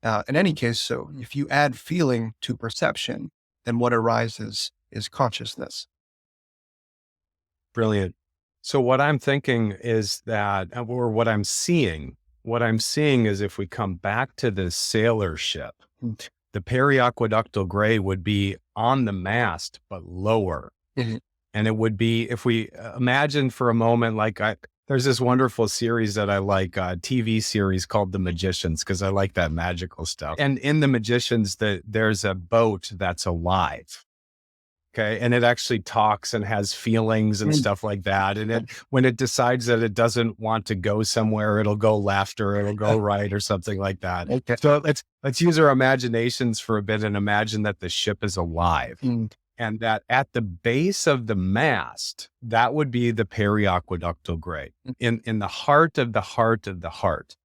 D: In any case, so if you add feeling to perception, then what arises is consciousness.
C: Brilliant. So what I'm thinking is that, or what I'm seeing is if we come back to the sailor ship, the periaqueductal gray would be on the mast, but lower.
D: Mm-hmm.
C: And it would be, if we imagine for a moment, there's this wonderful series that I like, a TV series called The Magicians, because I like that magical stuff. And in The Magicians, there's a boat that's alive. Okay. And it actually talks and has feelings and stuff like that. And when it decides that it doesn't want to go somewhere, it'll go left or it'll go right or something like that.
D: Okay.
C: So let's use our imaginations for a bit and imagine that the ship is alive. And that at the base of the mast, that would be the periaqueductal gray. In the heart of the heart of the heart.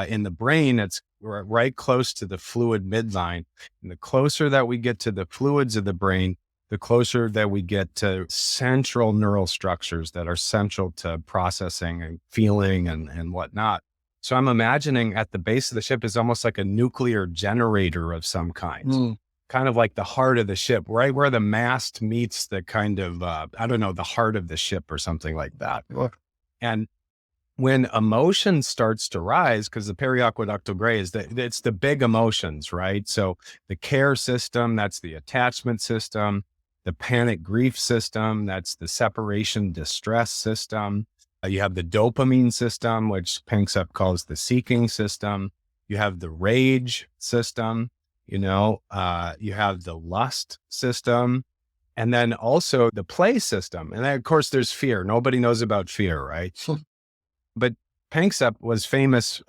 C: In the brain, it's right close to the fluid midline. And the closer that we get to the fluids of the brain, the closer that we get to central neural structures that are central to processing and feeling and whatnot. So I'm imagining at the base of the ship is almost like a nuclear generator of some kind. Kind of like the heart of the ship, right where the mast meets the kind of, the heart of the ship or something like that. And when emotion starts to rise, because the periaqueductal gray it's the big emotions, right? So the care system, that's the attachment system, the panic grief system, that's the separation distress system. You have the dopamine system, which Panksepp calls the seeking system. You have the rage system. You have the lust system, and then also the play system. And then, of course, there's fear. Nobody knows about fear, right? But Panksepp was famous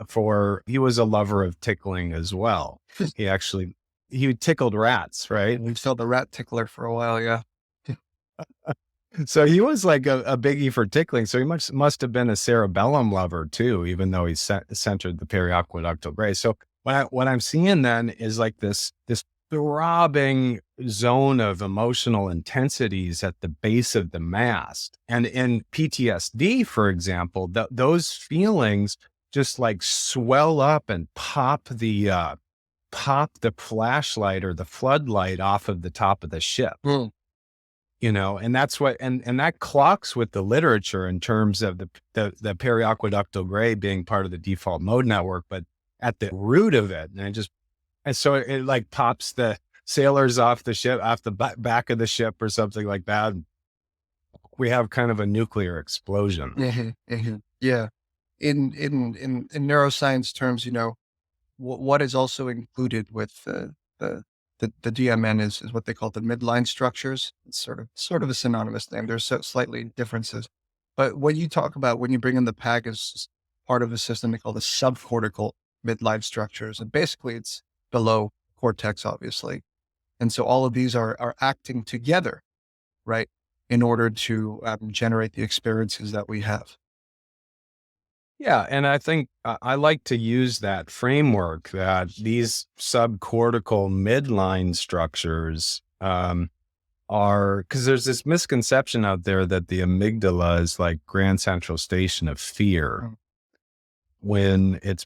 C: he was a lover of tickling as well. He tickled rats, right?
D: We've sold the rat tickler for a while, yeah.
C: So he was like a biggie for tickling. So he must have been a cerebellum lover too, even though he centered the periaqueductal gray. So what I'm seeing then is like this throbbing zone of emotional intensities at the base of the mast. And in PTSD, for example, those feelings just like swell up and pop the flashlight or the floodlight off of the top of the ship. And that's what, and that clocks with the literature in terms of the periaqueductal gray being part of the default mode network, but at the root of it, and so it like pops the sailors off the ship, off the back of the ship or something like that. We have kind of a nuclear explosion.
D: Yeah. In neuroscience terms, what is also included with the DMN is what they call the midline structures. It's sort of a synonymous name. There's slightly differences, But what you talk about when you bring in the PAG is part of a system they call the subcortical midline structures. And basically it's below cortex, obviously. And so all of these are acting together, right, in order to generate the experiences that we have.
C: Yeah, and I think I like to use that framework that these subcortical midline structures are, because there's this misconception out there that the amygdala is like grand central station of fear,
D: Mm.
C: when it's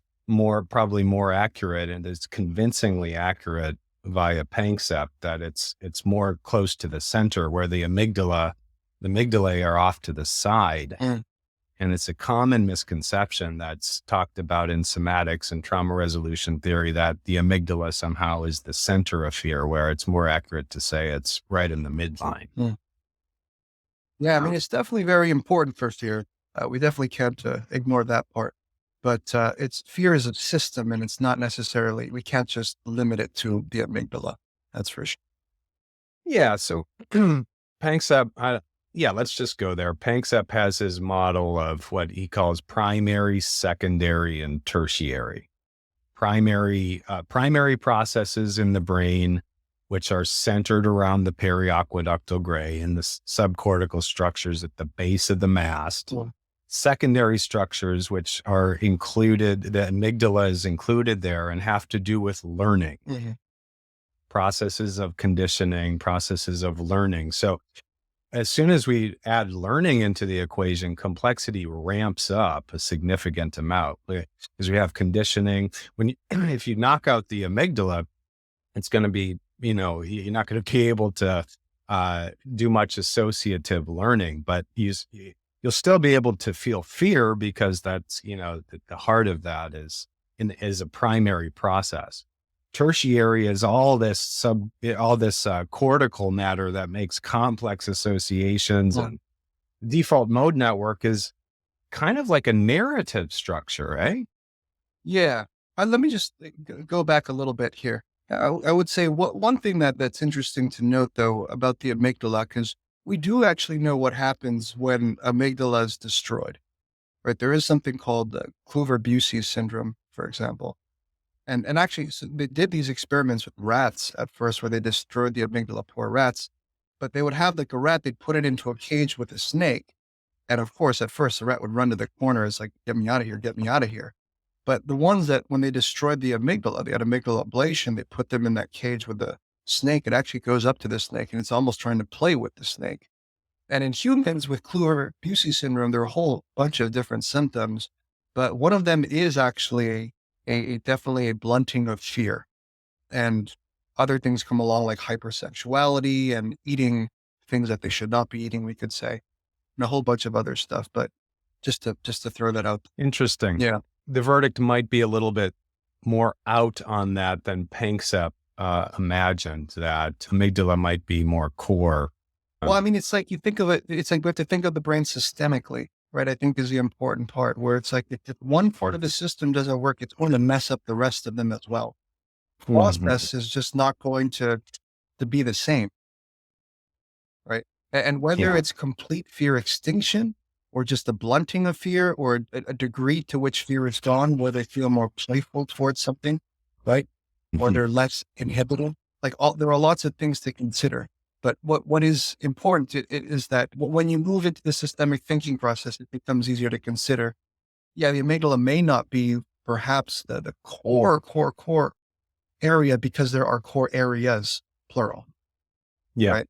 C: probably more accurate, and it's convincingly accurate via Panksepp, that it's more close to the center, where the amygdalae are off to the side.
D: Mm.
C: And it's a common misconception that's talked about in somatics and trauma resolution theory, that the amygdala somehow is the center of fear, where it's more accurate to say it's right in the midline.
D: Mm. Yeah, I mean, it's definitely very important for fear. We definitely can't ignore that part. But fear is a system, and it's not necessarily, we can't just limit it to the amygdala. That's for sure.
C: Yeah. So Panksepp, let's just go there. Panksepp has his model of what he calls primary, secondary, and tertiary. Primary processes in the brain, which are centered around the periaqueductal gray and the subcortical structures at the base of the mast.
D: Cool.
C: Secondary structures, which are included, the amygdala is included there, and have to do with learning.
D: Mm-hmm.
C: Processes of conditioning, processes of learning. So as soon as we add learning into the equation, complexity ramps up a significant amount, because we have conditioning. If you knock out the amygdala, it's going to be, you're not going to be able to do much associative learning, but you'll still be able to feel fear, because that's, the heart of that is a primary process. Tertiary is all this cortical matter that makes complex associations. And default mode network is kind of like a narrative structure, right?
D: Yeah. Let me just go back a little bit here. I would say one thing that's interesting to note, though, about the amygdala, because we do actually know what happens when amygdala is destroyed, right? There is something called Kluver-Bucy syndrome, for example. And actually, so they did these experiments with rats at first, where they destroyed the amygdala, poor rats. But they would have like a rat, they'd put it into a cage with a snake. And of course, at first, the rat would run to the corner. It's like, get me out of here, get me out of here. But the ones that, when they destroyed the amygdala, they had amygdala ablation, they put them in that cage with the snake. It actually goes up to the snake, and it's almost trying to play with the snake. And in humans with Kluver-Bucy syndrome, there are a whole bunch of different symptoms, but one of them is actually definitely a blunting of fear. And other things come along, like hypersexuality and eating things that they should not be eating, we could say, and a whole bunch of other stuff. But just to throw that out.
C: Interesting.
D: Yeah.
C: The verdict might be a little bit more out on that than Panksepp imagined, that amygdala might be more core.
D: Well, I mean, it's like you think of it, it's like we have to think of the brain systemically, right? I think is the important part, where it's like if one part of the system doesn't work, it's going to mess up the rest of them as well. Process is just not going to be the same, right? And whether it's complete fear extinction, or just a blunting of fear, or a degree to which fear is gone, where they feel more playful towards something, right? Or they're less inhibited. Like there are lots of things to consider. But what is important is that when you move into the systemic thinking process, it becomes easier to consider. Yeah, the amygdala may not be perhaps the core area, because there are core areas, plural.
C: Yeah.
D: Right?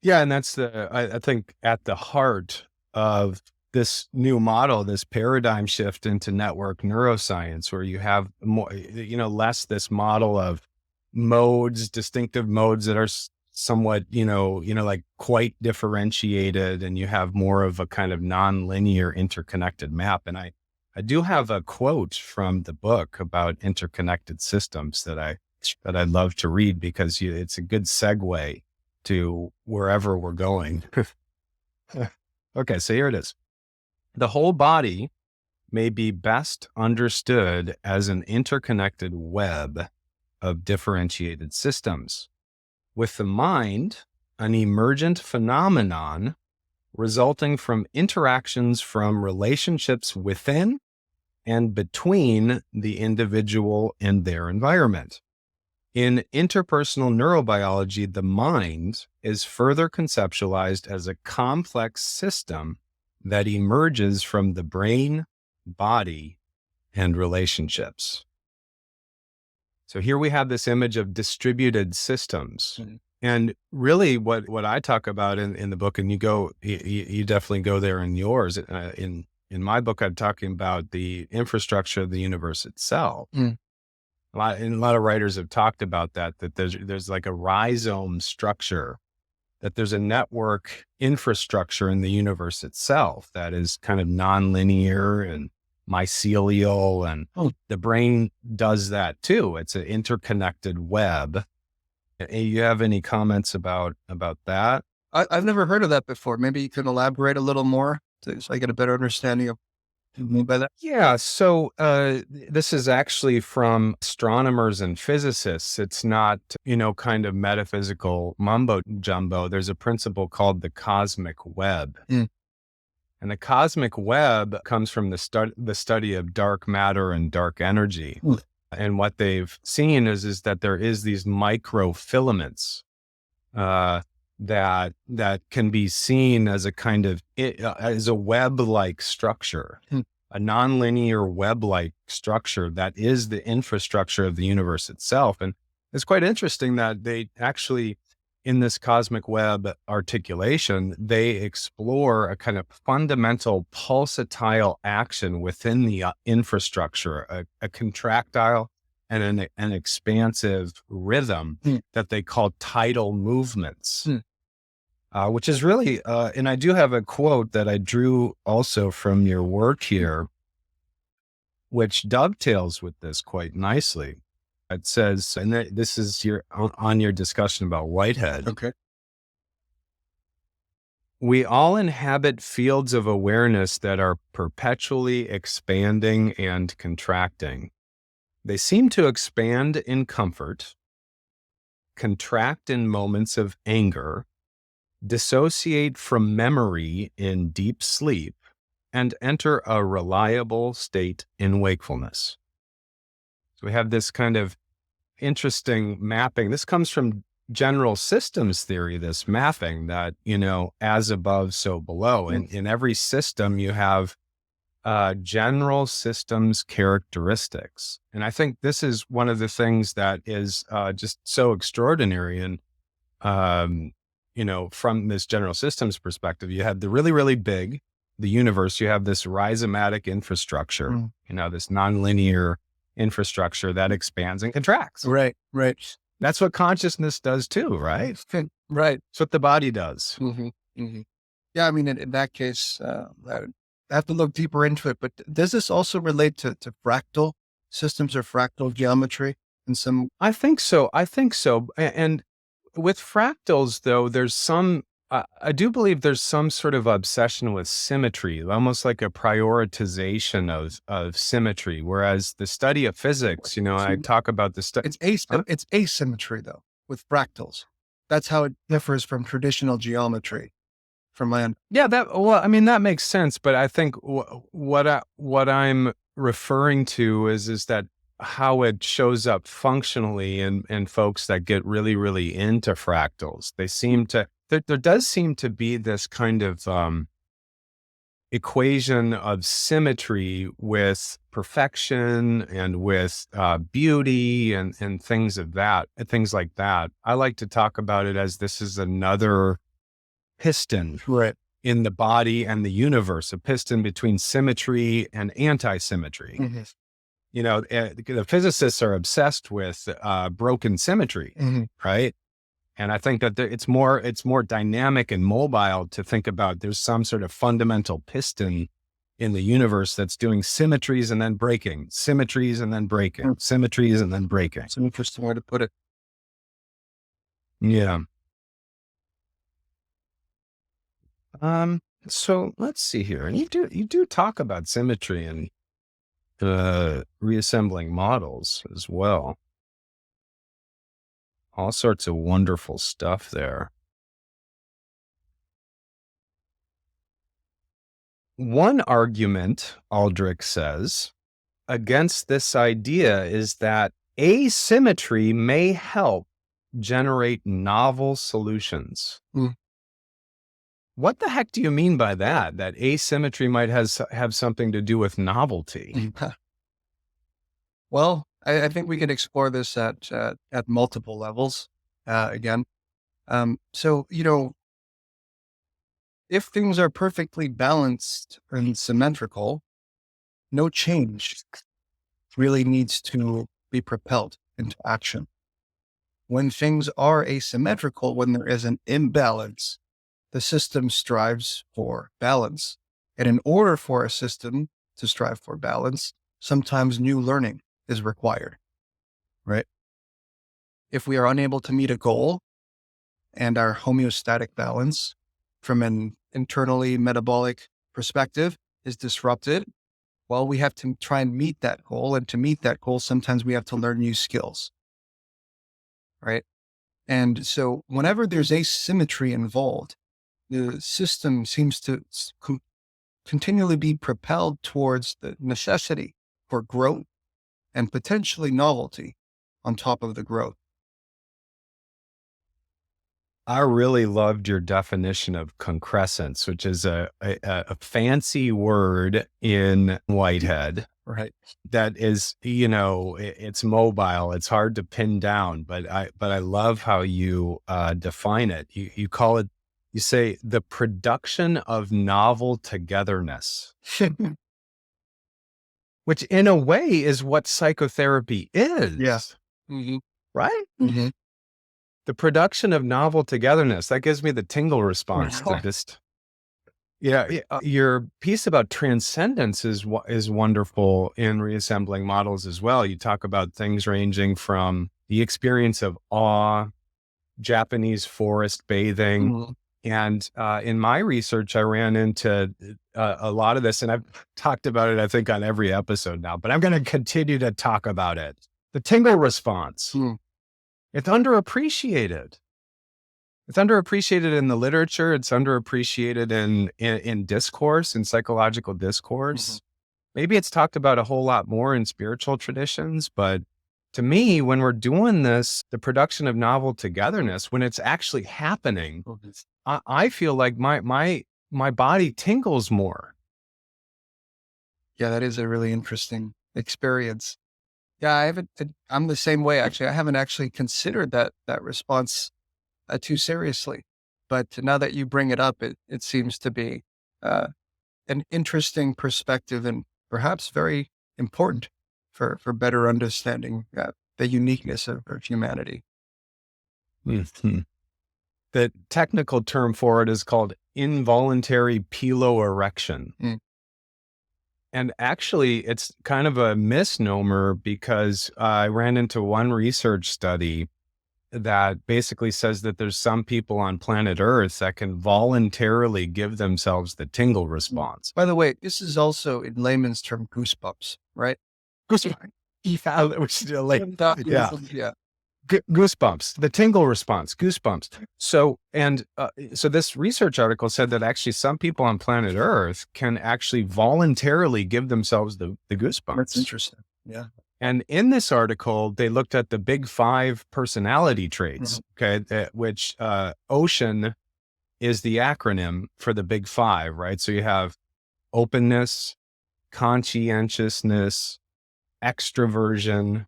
C: Yeah. And that's I think at the heart of this new model, this paradigm shift into network neuroscience, where you have more, less this model of modes, distinctive modes that are somewhat, like quite differentiated, and you have more of a kind of non-linear interconnected map. And I do have a quote from the book about interconnected systems that I'd love to read, because it's a good segue to wherever we're going. Okay, so here it is. The whole body may be best understood as an interconnected web of differentiated systems, with the mind an emergent phenomenon resulting from interactions from relationships within and between the individual and their environment. In interpersonal neurobiology, the mind is further conceptualized as a complex system that emerges from the brain, body, and relationships. So here we have this image of distributed systems. Mm-hmm. And really what I talk about in the book, and you definitely go there in yours, in my book, I'm talking about the infrastructure of the universe itself. Mm. A lot of writers have talked about that there's like a rhizome structure, that there's a network infrastructure in the universe itself that is kind of nonlinear and mycelial, and the brain does that too. It's an interconnected web. You have any comments about that?
D: I've never heard of that before. Maybe you could elaborate a little more so I get a better understanding of what you mean by that.
C: Yeah. So this is actually from astronomers and physicists. It's not, kind of metaphysical mumbo jumbo. There's a principle called the cosmic web. Mm. And the cosmic web comes from the study of dark matter and dark energy. Mm. And what they've seen is that there is these microfilaments that can be seen as a kind of as a web-like structure, a nonlinear web-like structure that is the infrastructure of the universe itself. And it's quite interesting that they actually, in this cosmic web articulation, they explore a kind of fundamental pulsatile action within the infrastructure, a contractile and an expansive rhythm that they call tidal movements, which is really, and I do have a quote that I drew also from your work here, which dovetails with this quite nicely. It says, and this is on your discussion about Whitehead.
D: Okay.
C: We all inhabit fields of awareness that are perpetually expanding and contracting. They seem to expand in comfort, contract in moments of anger, dissociate from memory in deep sleep, and enter a reliable state in wakefulness. So we have this kind of interesting mapping. This comes from general systems theory, this mapping that, as above, so below. And in every system, you have general systems characteristics. And I think this is one of the things that is just so extraordinary. And, from this general systems perspective, you have the really, really big, the universe, you have this rhizomatic infrastructure, this nonlinear infrastructure that expands and contracts.
D: Right.
C: That's what consciousness does too, right?
D: Right.
C: It's what the body does.
D: Mm-hmm. Mm-hmm. Yeah, I mean, in that case, I have to look deeper into it, but does this also relate to fractal systems or fractal geometry in some?
C: I think so. And with fractals, though, there's some, I do believe there's some sort of obsession with symmetry, almost like a prioritization of symmetry. Whereas the study of physics, I talk about the study.
D: It's asymmetry, though, with fractals. That's how it differs from traditional geometry.
C: Yeah, that makes sense. But I think what I'm referring to is that how it shows up functionally in folks that get really, really into fractals. They seem to, there does seem to be this kind of equation of symmetry with perfection and with beauty and things like that. I like to talk about it as this is another piston in the body and the universe, a piston between symmetry and anti-symmetry. Mm-hmm. The physicists are obsessed with broken symmetry, right? And I think that it's more dynamic and mobile to think about there's some sort of fundamental piston in the universe that's doing symmetries and then breaking, symmetries and then breaking, symmetries and then breaking.
D: It's an interesting way to put it.
C: Yeah. So let's see here. And you do talk about symmetry and reassembling models as well. All sorts of wonderful stuff there. one argument, Aldrich says, against this idea is that asymmetry may help generate novel solutions.
D: Mm.
C: What the heck do you mean by that? That asymmetry might have something to do with novelty?
D: Well, I think we can explore this at multiple levels. Again, so if things are perfectly balanced and symmetrical, no change really needs to be propelled into action. When things are asymmetrical, when there is an imbalance, the system strives for balance. And in order for a system to strive for balance, sometimes new learning is required, right? If we are unable to meet a goal and our homeostatic balance from an internally metabolic perspective is disrupted, well, we have to try and meet that goal. And to meet that goal, sometimes we have to learn new skills, right? And so whenever there's asymmetry involved, the system seems to continually be propelled towards the necessity for growth and potentially novelty on top of the growth.
C: I really loved your definition of concrescence, which is a fancy word in Whitehead.
D: Right.
C: That is, it's mobile. It's hard to pin down, but I love how you define it. You call it, you say the production of novel togetherness, which in a way is what psychotherapy is.
D: Yes. Mm-hmm.
C: Right?
D: Mm-hmm.
C: The production of novel togetherness, that gives me the tingle response to just, your piece about transcendence is wonderful in reassembling models as well. You talk about things ranging from the experience of awe, Japanese forest bathing.
D: Mm-hmm.
C: And in my research, I ran into a lot of this, and I've talked about it, I think, on every episode now, but I'm going to continue to talk about it. The tingle response.
D: Mm.
C: It's underappreciated. It's underappreciated in the literature. It's underappreciated in discourse, in psychological discourse.
D: Mm-hmm.
C: Maybe it's talked about a whole lot more in spiritual traditions, but to me, when we're doing this, the production of novel togetherness, when it's actually happening, I feel like my body tingles more.
D: Yeah, that is a really interesting experience. Yeah, I'm the same way, actually. I haven't actually considered that response too seriously. But now that you bring it up, it seems to be an interesting perspective and perhaps very important for better understanding the uniqueness of humanity.
C: Mm-hmm. The technical term for it is called involuntary piloerection. Mm. And actually, it's kind of a misnomer because I ran into one research study that basically says that there's some people on planet Earth that can voluntarily give themselves the tingle response.
D: By the way, this is also in layman's term goosebumps, right?
C: Goosebumps. Yeah. Goosebumps, the tingle response, goosebumps. So this research article said that actually some people on planet Earth can actually voluntarily give themselves the goosebumps.
D: That's interesting. Yeah.
C: And in this article, they looked at the big 5 personality traits, which OCEAN is the acronym for the big 5, right? So you have openness, conscientiousness, extroversion,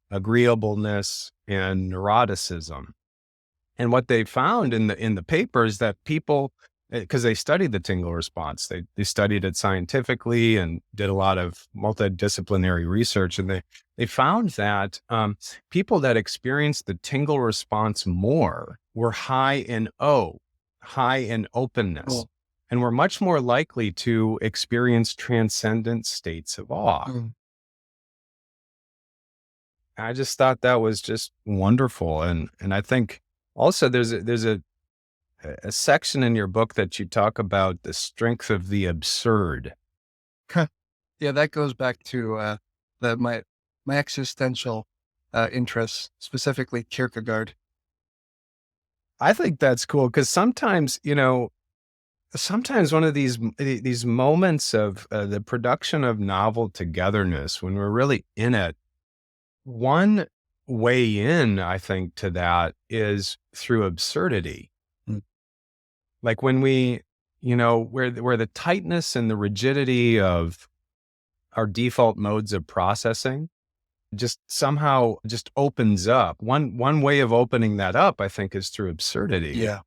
C: agreeableness, and neuroticism. And what they found in the paper is that people, because they studied the tingle response, they studied it scientifically and did a lot of multidisciplinary research, and they found that people that experienced the tingle response more were high in openness, cool, and were much more likely to experience transcendent states of awe. Mm. I just thought that was just wonderful. And I think also there's a section in your book that you talk about the strength of the absurd.
D: Yeah, that goes back to my existential interests, specifically Kierkegaard.
C: I think that's cool because sometimes, sometimes one of these moments of the production of novel togetherness, when we're really in it, one way in, I think, to that is through absurdity.
D: Mm.
C: Like when where the tightness and the rigidity of our default modes of processing just somehow just opens up. One way of opening that up, I think, is through absurdity.
D: Yeah.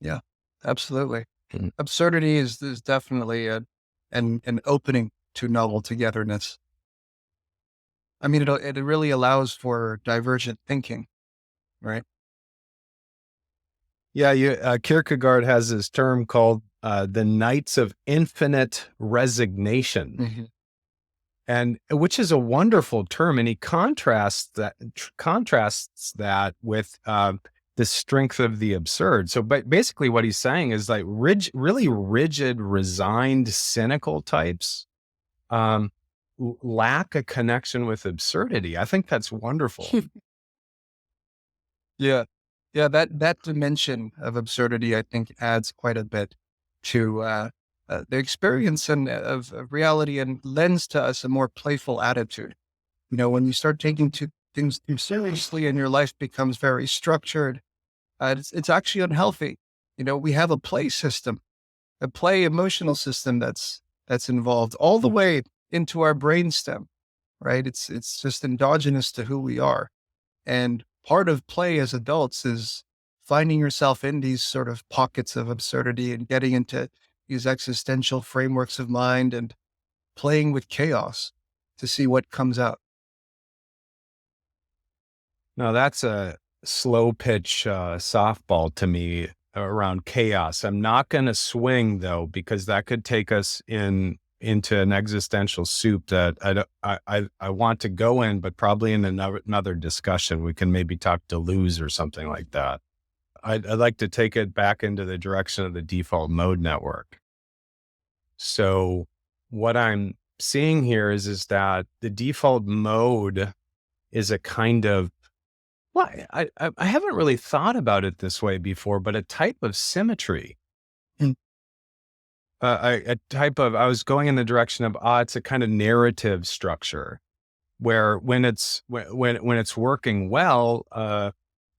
D: Yeah, absolutely.
C: Mm.
D: Absurdity is definitely an opening to novel togetherness. I mean, it really allows for divergent thinking, right?
C: Yeah, Kierkegaard has this term called the nights of infinite resignation,
D: Mm-hmm.
C: and which is a wonderful term. And he contrasts that with the strength of the absurd. So, but basically, what he's saying is like really rigid, resigned, cynical types lack a connection with absurdity. I think that's wonderful.
D: Yeah. Yeah, that dimension of absurdity, I think, adds quite a bit to the experience of reality, and lends to us a more playful attitude. When you start taking things too seriously and your life becomes very structured, it's actually unhealthy. We have a play system, a play emotional system that's involved all the way into our brainstem, right? It's just endogenous to who we are. And part of play as adults is finding yourself in these sort of pockets of absurdity and getting into these existential frameworks of mind and playing with chaos to see what comes out.
C: No, that's a slow pitch softball to me around chaos. I'm not going to swing though, because that could take us into an existential soup that I want to go in, but probably in another discussion. We can maybe talk Deleuze or something like that. I'd like to take it back into the direction of the default mode network. So what I'm seeing here is that the default mode is a kind of, well, I haven't really thought about it this way before, but a type of symmetry.
D: Mm.
C: I was going in the direction of, it's a kind of narrative structure where when it's working well,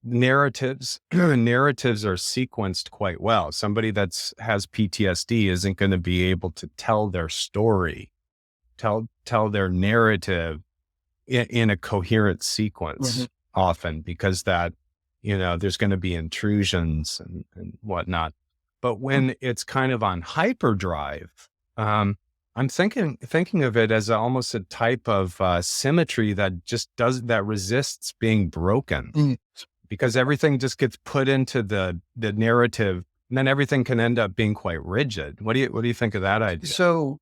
C: narratives are sequenced quite well. Somebody has PTSD isn't going to be able to tell their story, tell their narrative in a coherent sequence. Mm-hmm. Often, because that, there's going to be intrusions and whatnot. But when it's kind of on hyperdrive, I'm thinking of it as almost a type of symmetry that resists being broken. Mm. Because everything just gets put into the narrative, and then everything can end up being quite rigid. What do you think of that idea?
D: So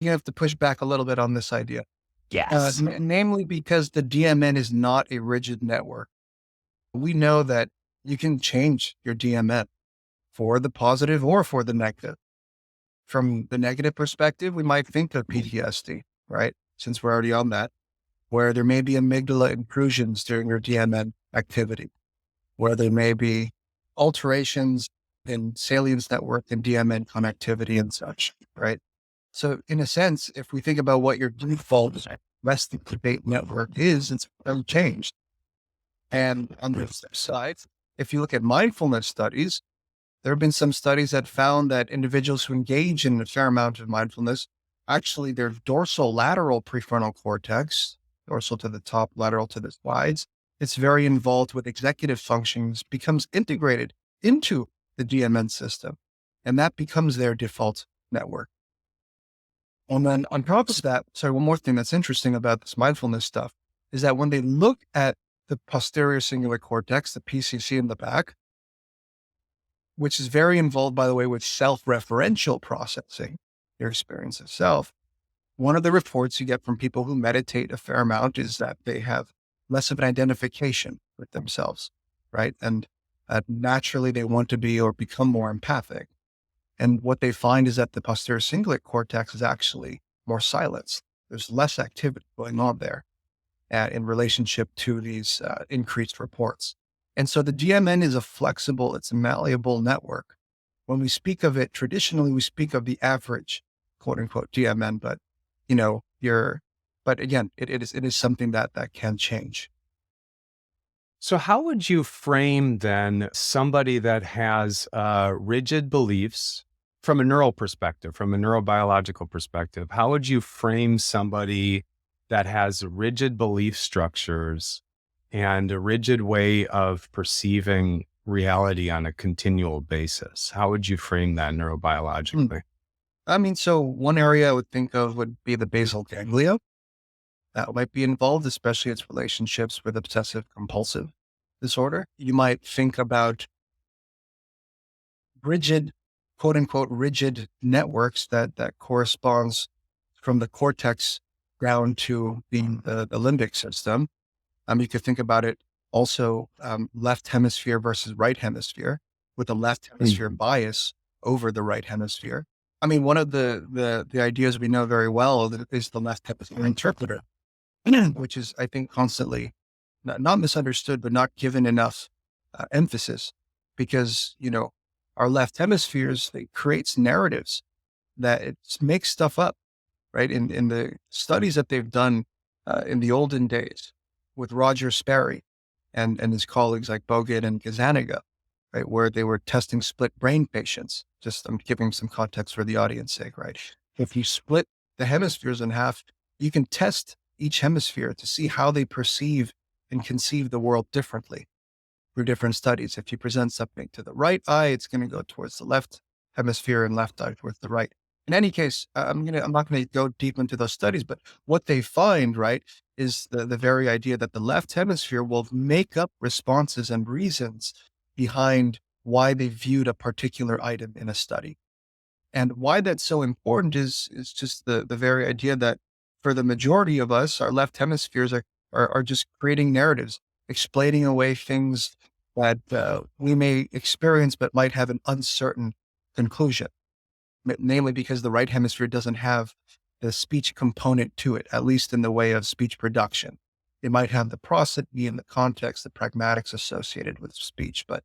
D: you have to push back a little bit on this idea.
C: Yes.
D: Namely because the DMN is not a rigid network. We know that you can change your DMN for the positive or for the negative. From the negative perspective, we might think of PTSD, right? Since we're already on that, where there may be amygdala intrusions during your DMN activity, where there may be alterations in salience network and DMN connectivity and such, right? So in a sense, if we think about what your default resting state network is, it's unchanged. And on the flip side, if you look at mindfulness studies, there have been some studies that found that individuals who engage in a fair amount of mindfulness, actually their dorsolateral prefrontal cortex, dorsal to the top, lateral to the sides, it's very involved with executive functions, becomes integrated into the DMN system. And that becomes their default network. And then on top of that, one more thing that's interesting about this mindfulness stuff is that when they look at the posterior cingulate cortex, the PCC in the back, which is very involved, by the way, with self-referential processing, your experience of self, one of the reports you get from people who meditate a fair amount is that they have less of an identification with themselves, right? And naturally they want to be or become more empathic. And what they find is that the posterior cingulate cortex is actually more silenced. There's less activity going on there in relationship to these increased reports. And so the DMN is a flexible, it's a malleable network. when we speak of it, traditionally, we speak of the average, quote unquote, DMN, but but again, it is something that can change.
C: So how would you frame then somebody that has rigid beliefs from a neural perspective, from a neurobiological perspective? How would you frame somebody that has rigid belief structures and a rigid way of perceiving reality on a continual basis? How would you frame that neurobiologically?
D: So one area I would think of would be the basal ganglia. That might be involved, especially its relationships with obsessive compulsive disorder. You might think about rigid, quote unquote, rigid networks that corresponds from the cortex down to the limbic system. You could think about it also left hemisphere versus right hemisphere, with the left hemisphere bias over the right hemisphere. One of the ideas we know very well is the left hemisphere interpreter, which is, I think, constantly not misunderstood, but not given enough emphasis, because, our left hemispheres, it creates narratives that it makes stuff up, right? In the studies that they've done in the olden days with Roger Sperry and his colleagues like Bogan and Gazzaniga, right, where they were testing split brain patients. Just, I'm giving some context for the audience sake, right? If you split the hemispheres in half, you can test each hemisphere to see how they perceive and conceive the world differently through different studies. If you present something to the right eye, it's going to go towards the left hemisphere, and left eye towards the right. In any case, I'm not going to go deep into those studies, but what they find, right, is the very idea that the left hemisphere will make up responses and reasons behind why they viewed a particular item in a study. And why that's so important is just the very idea that for the majority of us, our left hemispheres are just creating narratives, explaining away things that we may experience but might have an uncertain conclusion, namely because the right hemisphere doesn't have the speech component to it, at least in the way of speech production. It might have the prosody and the context, the pragmatics associated with speech, but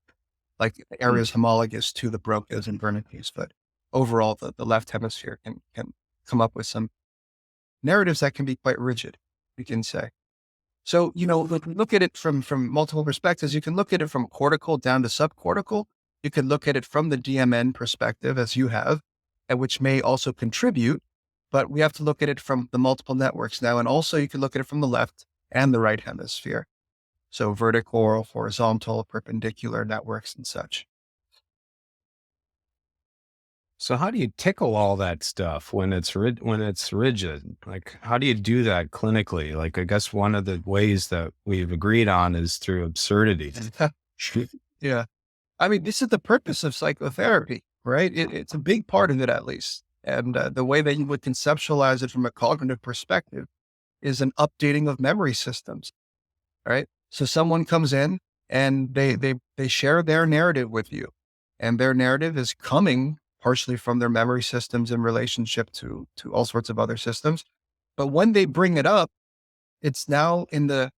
D: like areas homologous to the Broca's and Wernicke's. But overall, the left hemisphere can come up with some narratives that can be quite rigid, we can say. So, look at it from multiple perspectives. You can look at it from cortical down to subcortical. You can look at it from the DMN perspective, as you have, and which may also contribute, but we have to look at it from the multiple networks now. And also you can look at it from the left and the right hemisphere. So vertical, horizontal, perpendicular networks and such.
C: So how do you tickle all that stuff when it's rigid? Like, how do you do that clinically? Like, I guess one of the ways that we've agreed on is through absurdity.
D: Yeah. This is the purpose of psychotherapy, right? It's a big part of it, at least. And the way that you would conceptualize it from a cognitive perspective is an updating of memory systems, right? So someone comes in and they share their narrative with you, and their narrative is coming partially from their memory systems in relationship to all sorts of other systems. But when they bring it up, it's now in the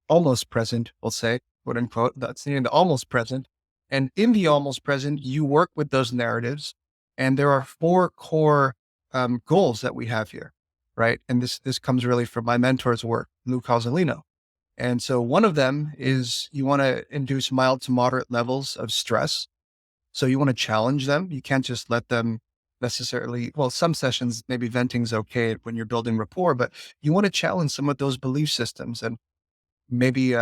D: almost present, we'll say, quote unquote, that's in the almost present. And in the almost present, you work with those narratives. And there are 4 core goals that we have here, right? And this comes really from my mentor's work, Lou Causalino. And so one of them is you want to induce mild to moderate levels of stress. So you want to challenge them. You can't just let them necessarily, well, some sessions, maybe venting's okay when you're building rapport, but you want to challenge some of those belief systems and maybe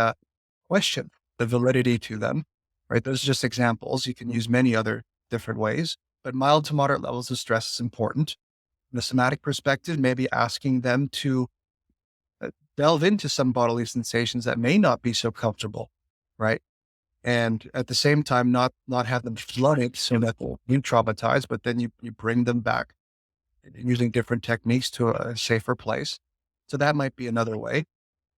D: question the validity to them, right? Those are just examples. You can use many other different ways, but mild to moderate levels of stress is important. From the somatic perspective, maybe asking them to delve into some bodily sensations that may not be so comfortable, right? And at the same time, not have them flooded so that they'll be traumatized, but then you bring them back using different techniques to a safer place. So that might be another way.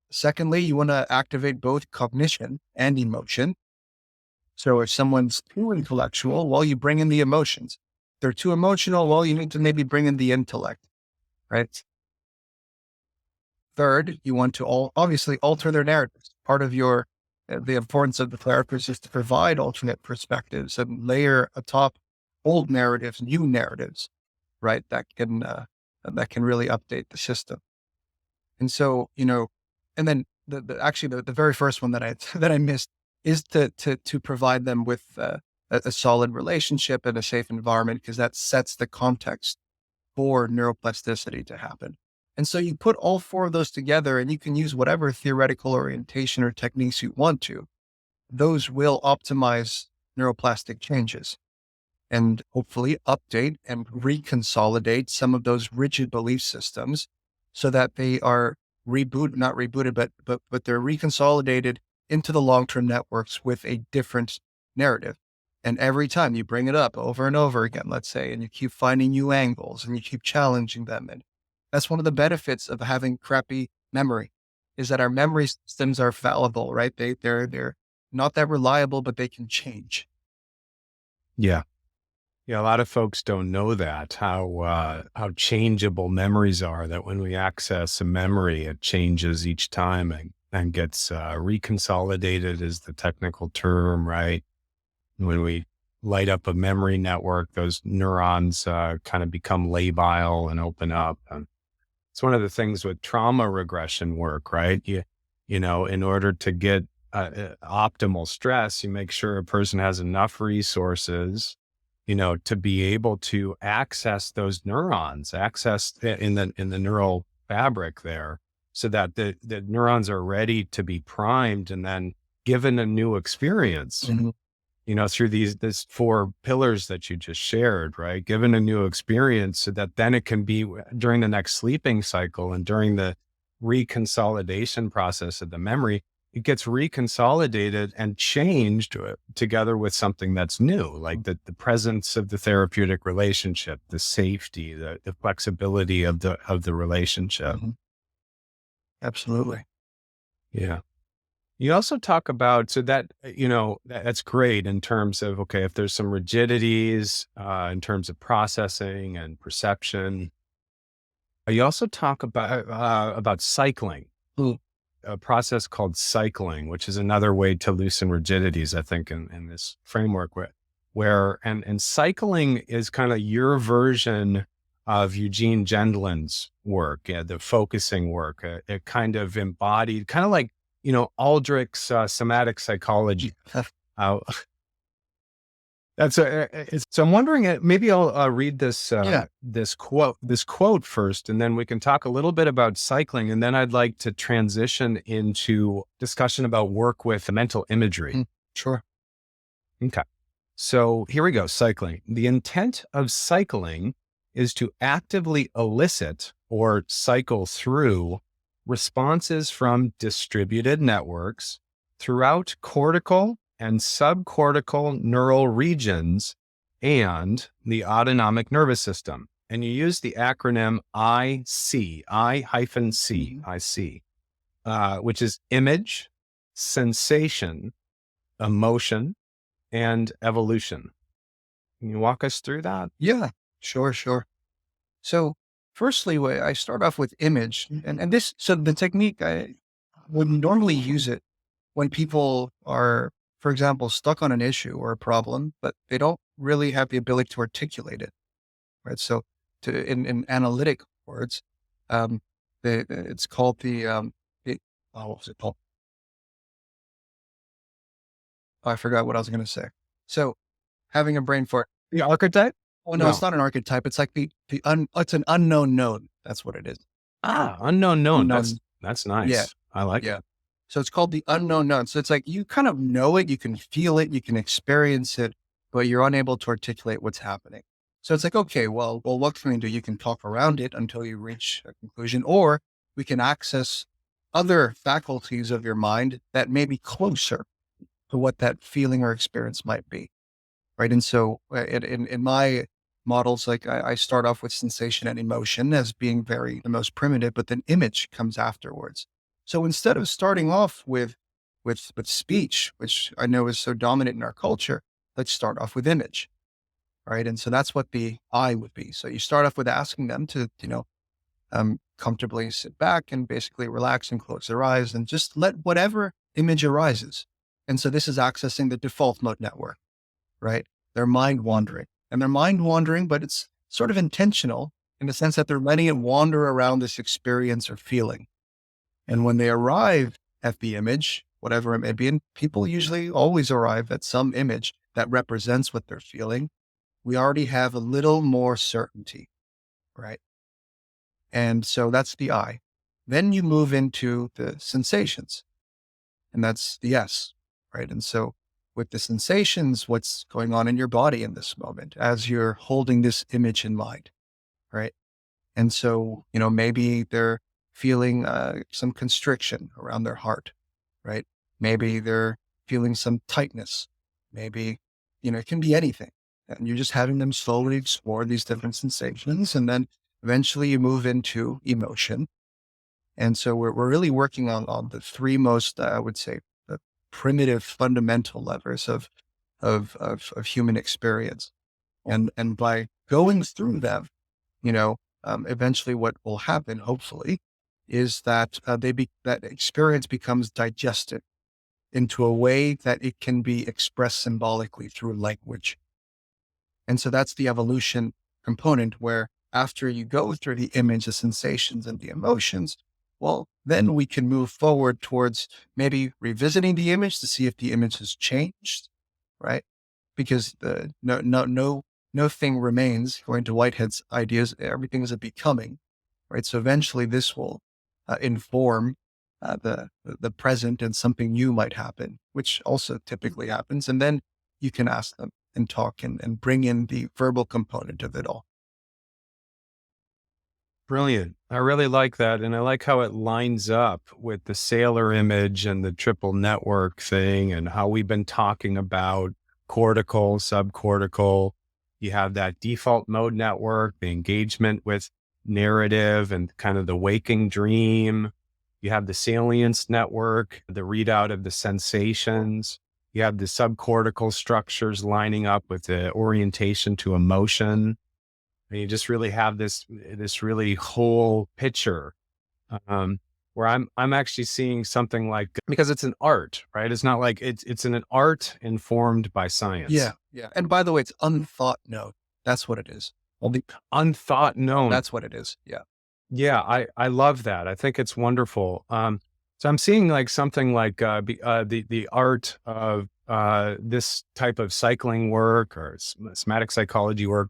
D: Secondly, you want to activate both cognition and emotion. So if someone's too intellectual, well, you bring in the emotions. If they're too emotional, well, you need to maybe bring in the intellect, right? Third, you want to obviously alter their narratives. Part of the importance of the therapist is to provide alternate perspectives and layer atop old narratives, new narratives, right? That can really update the system. And so, and then the very first one that I missed is to provide them with a solid relationship and a safe environment, because that sets the context for neuroplasticity to happen. And so you put all four of those together, and you can use whatever theoretical orientation or techniques you want to. Those will optimize neuroplastic changes and hopefully update and reconsolidate some of those rigid belief systems so that they are not rebooted, but they're reconsolidated into the long-term networks with a different narrative. And every time you bring it up over and over again, let's say, and you keep finding new angles and you keep challenging them. And that's one of the benefits of having crappy memory, is that our memory systems are fallible, right? They're not that reliable, but they can change.
C: Yeah. Yeah. A lot of folks don't know that, how changeable memories are, that when we access a memory, it changes each time and gets reconsolidated is the technical term, right? When we light up a memory network, those neurons kind of become labile and open up. And it's one of the things with trauma regression work, right? In order to get optimal stress, you make sure a person has enough resources, to be able to access those neurons, in the neural fabric there, so that the neurons are ready to be primed and then given a new experience.
D: Mm-hmm.
C: Through these four pillars that you just shared, right? Given a new experience so that then it can be during the next sleeping cycle and during the reconsolidation process of the memory, it gets reconsolidated and changed together with something that's new, like the presence of the therapeutic relationship, the safety, the flexibility of the relationship.
D: Mm-hmm. Absolutely.
C: Yeah. You also talk about, so that, that's great in terms of, okay, if there's some rigidities in terms of processing and perception. You also talk about cycling, a process called cycling, which is another way to loosen rigidities, I think, in this framework and cycling is kind of your version of Eugene Gendlin's work, the focusing work. It kind of embodied, kind of like, Aldrich's somatic psychology. So I'm wondering, maybe I'll read this quote first, and then we can talk a little bit about cycling, and then I'd like to transition into discussion about work with mental imagery.
D: Sure.
C: Okay. So here we go. Cycling. The intent of cycling is to actively elicit or cycle through responses from distributed networks throughout cortical and subcortical neural regions and the autonomic nervous system. And you use the acronym IC, which is image, sensation, emotion, and evolution. Can you walk us through that?
D: Yeah, sure. So firstly, I start off with image, and the technique, I would normally use it when people are, for example, stuck on an issue or a problem, but they don't really have the ability to articulate it, right? So in analytic words, it's called what was it called? Oh, I forgot what I was going to say. So having a brain for
C: The archetype?
D: Oh, no, it's not an archetype. It's like it's an unknown node. That's what it is.
C: Unknown known. That's nice.
D: Yeah.
C: I like
D: Yeah.
C: it.
D: So it's called the unknown known. So it's like you kind of know it, you can feel it, you can experience it, but you're unable to articulate what's happening. So it's like, okay, well, what can we do? You can talk around it until you reach a conclusion, or we can access other faculties of your mind that may be closer to what that feeling or experience might be. Right. And so in my models, like I start off with sensation and emotion as being the most primitive, but then image comes afterwards. So instead of starting off with speech, which I know is so dominant in our culture, let's start off with image. Right. And so that's what the I would be. So you start off with asking them to, comfortably sit back and basically relax and close their eyes and just let whatever image arises. And so this is accessing the default mode network, right? Their mind wandering. and they're mind wandering, but it's sort of intentional in the sense that they're letting it wander around this experience or feeling. And when they arrive at the image, whatever it may be, and people usually always arrive at some image that represents what they're feeling, we already have a little more certainty, right? And so that's the I. Then you move into the sensations, and that's the S, right? And so with the sensations, what's going on in your body in this moment as you're holding this image in mind, right? And so, maybe they're feeling some constriction around their heart, right? Maybe they're feeling some tightness. Maybe, it can be anything. And you're just having them slowly explore these different sensations. And then eventually you move into emotion. And so we're really working on the three most, I would say, the primitive fundamental levers of human experience. And by going through them, eventually what will happen, hopefully, is that that experience becomes digested into a way that it can be expressed symbolically through language. And so that's the evolution component, where after you go through the image, the sensations and the emotions, well, then we can move forward towards maybe revisiting the image to see if the image has changed, right? Because no thing remains, going to Whitehead's ideas, everything is a becoming, right? So eventually this will inform the present, and something new might happen, which also typically happens. And then you can ask them and talk and bring in the verbal component of it all.
C: Brilliant. I really like that. And I like how it lines up with the Sailor image and the triple network thing, and how we've been talking about cortical, subcortical. You have that default mode network, the engagement with narrative and kind of the waking dream. You have the salience network, the readout of the sensations. You have the subcortical structures lining up with the orientation to emotion. And you just really have this really whole picture, where I'm actually seeing something like, because it's an art, right? It's not like it's an art informed by science.
D: Yeah. And by the way, it's unthought known. That's what it is.
C: Well, the unthought known.
D: That's what it is. Yeah.
C: Yeah, I love that. I think it's wonderful. So I'm seeing like something like the art of this type of cycling work or somatic psychology work.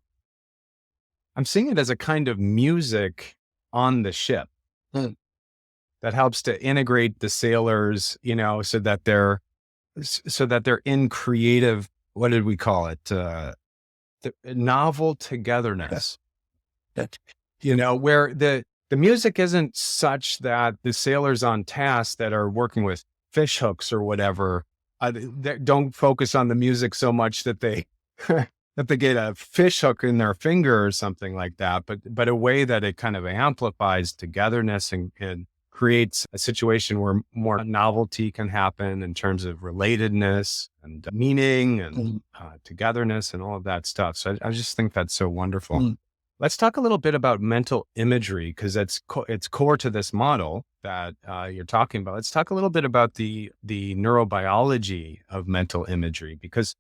C: I'm seeing it as a kind of music on the ship that helps to integrate the sailors, so that they're in creative. What did we call it? The novel togetherness. Where the music isn't such that the sailors on task that are working with fish hooks or whatever, they don't focus on the music so much that they that they get a fish hook in their finger or something like that, but a way that it kind of amplifies togetherness and creates a situation where more novelty can happen in terms of relatedness and meaning and togetherness and all of that stuff. So I just think that's so wonderful. Let's talk a little bit about mental imagery, because it's core to this model that you're talking about. Let's talk a little bit about the neurobiology of mental imagery, because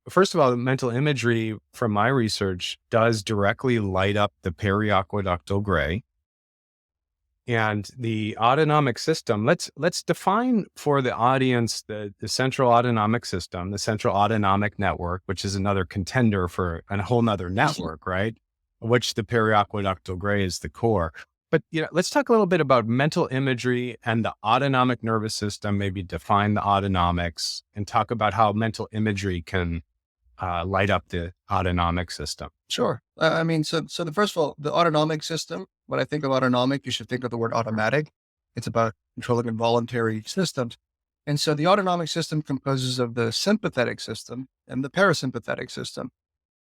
C: first of all, mental imagery, from my research, does directly light up the periaqueductal gray and the autonomic system. Let's define for the audience the central autonomic system, the central autonomic network, which is another contender for a whole nother network, right? Which the periaqueductal gray is the core. But let's talk a little bit about mental imagery and the autonomic nervous system, maybe define the autonomics, and talk about how mental imagery can light up the autonomic system.
D: Sure. So the first of all, the autonomic system, when I think of autonomic, you should think of the word automatic. It's about controlling involuntary systems. And so the autonomic system composes of the sympathetic system and the parasympathetic system,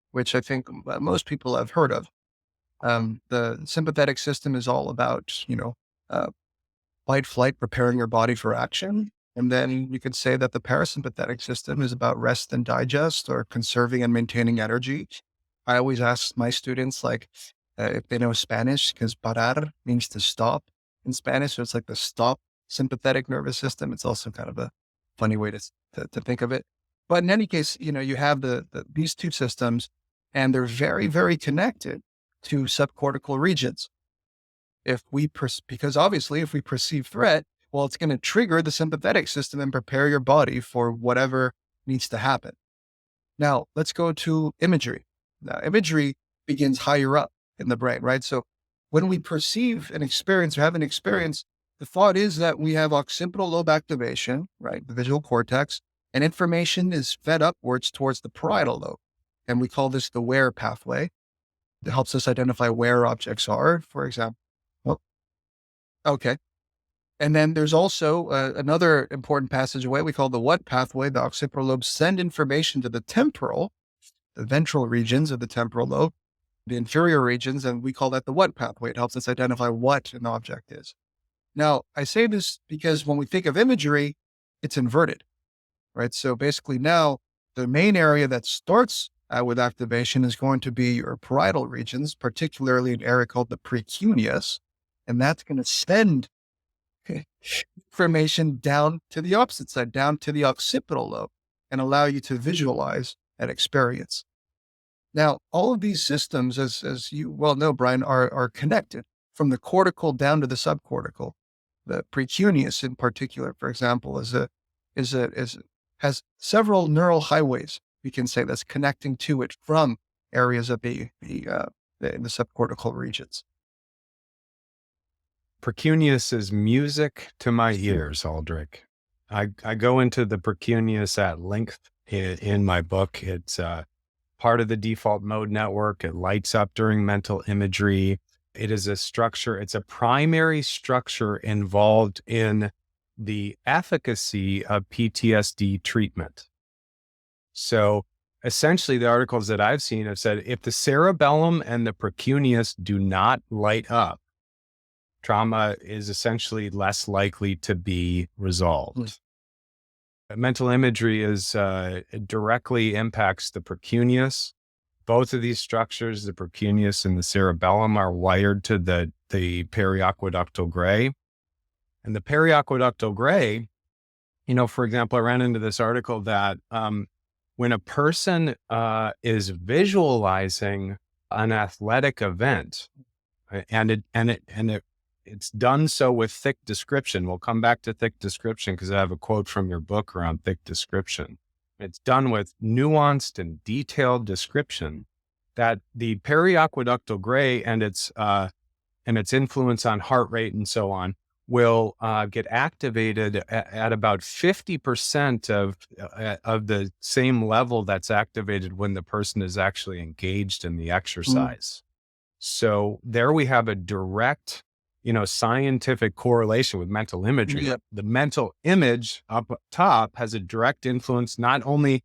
D: which I think most people have heard of. The sympathetic system is all about, fight, flight, preparing your body for action. And then you could say that the parasympathetic system is about rest and digest, or conserving and maintaining energy. I always ask my students, if they know Spanish, because parar means to stop in Spanish. So it's like the stop sympathetic nervous system. It's also kind of a funny way to think of it. But in any case, you have these two systems, and they're very, very connected to subcortical regions. Because obviously if we perceive threat, well, it's going to trigger the sympathetic system and prepare your body for whatever needs to happen. Now, let's go to imagery. Now, imagery begins higher up in the brain, right? So when we perceive an experience or have an experience, the thought is that we have occipital lobe activation, right? The visual cortex, and information is fed upwards towards the parietal lobe. And we call this the where pathway. It helps us identify where objects are, for example. Well, okay. And then there's also another important passageway we call the what pathway. The occipital lobes send information to the ventral regions of the temporal lobe, the inferior regions, and we call that the what pathway. It helps us identify what an object is. Now, I say this because when we think of imagery, it's inverted, right? So basically now the main area that starts with activation is going to be your parietal regions, particularly an area called the precuneus, and that's going to send information down to the opposite side, down to the occipital lobe, and allow you to visualize that experience. Now, all of these systems, as you well know, Brian, are connected from the cortical down to the subcortical. The precuneus in particular, for example, has several neural highways, we can say, that's connecting to it from areas of the subcortical regions.
C: Precuneus is music to my ears, Aldrich. I go into the precuneus at length in my book. It's part of the default mode network. It lights up during mental imagery. It is a structure. It's a primary structure involved in the efficacy of PTSD treatment. So essentially, the articles that I've seen have said, if the cerebellum and the precuneus do not light up, trauma is essentially less likely to be resolved. Mental imagery directly impacts the precuneus. Both of these structures, the precuneus and the cerebellum, are wired to the periaqueductal gray. And the periaqueductal gray, for example, I ran into this article that when a person is visualizing an athletic event, it's done so with thick description. We'll come back to thick description because I have a quote from your book around thick description. It's done with nuanced and detailed description, that the periaqueductal gray and its influence on heart rate and so on will get activated at about 50% of the same level that's activated when the person is actually engaged in the exercise. So there we have a direct, scientific correlation with mental imagery.
D: Yep.
C: The mental image up top has a direct influence not only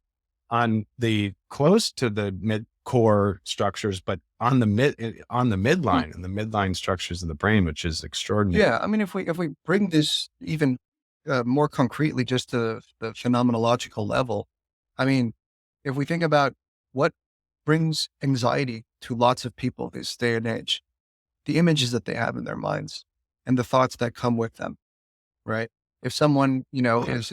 C: on the close to the mid-core structures, but on the midline and the midline structures of the brain, which is extraordinary.
D: Yeah, I mean, if we bring this even more concretely, just to the phenomenological level, I mean, if we think about what brings anxiety to lots of people this day and age, the images that they have in their minds and the thoughts that come with them, right? If someone, is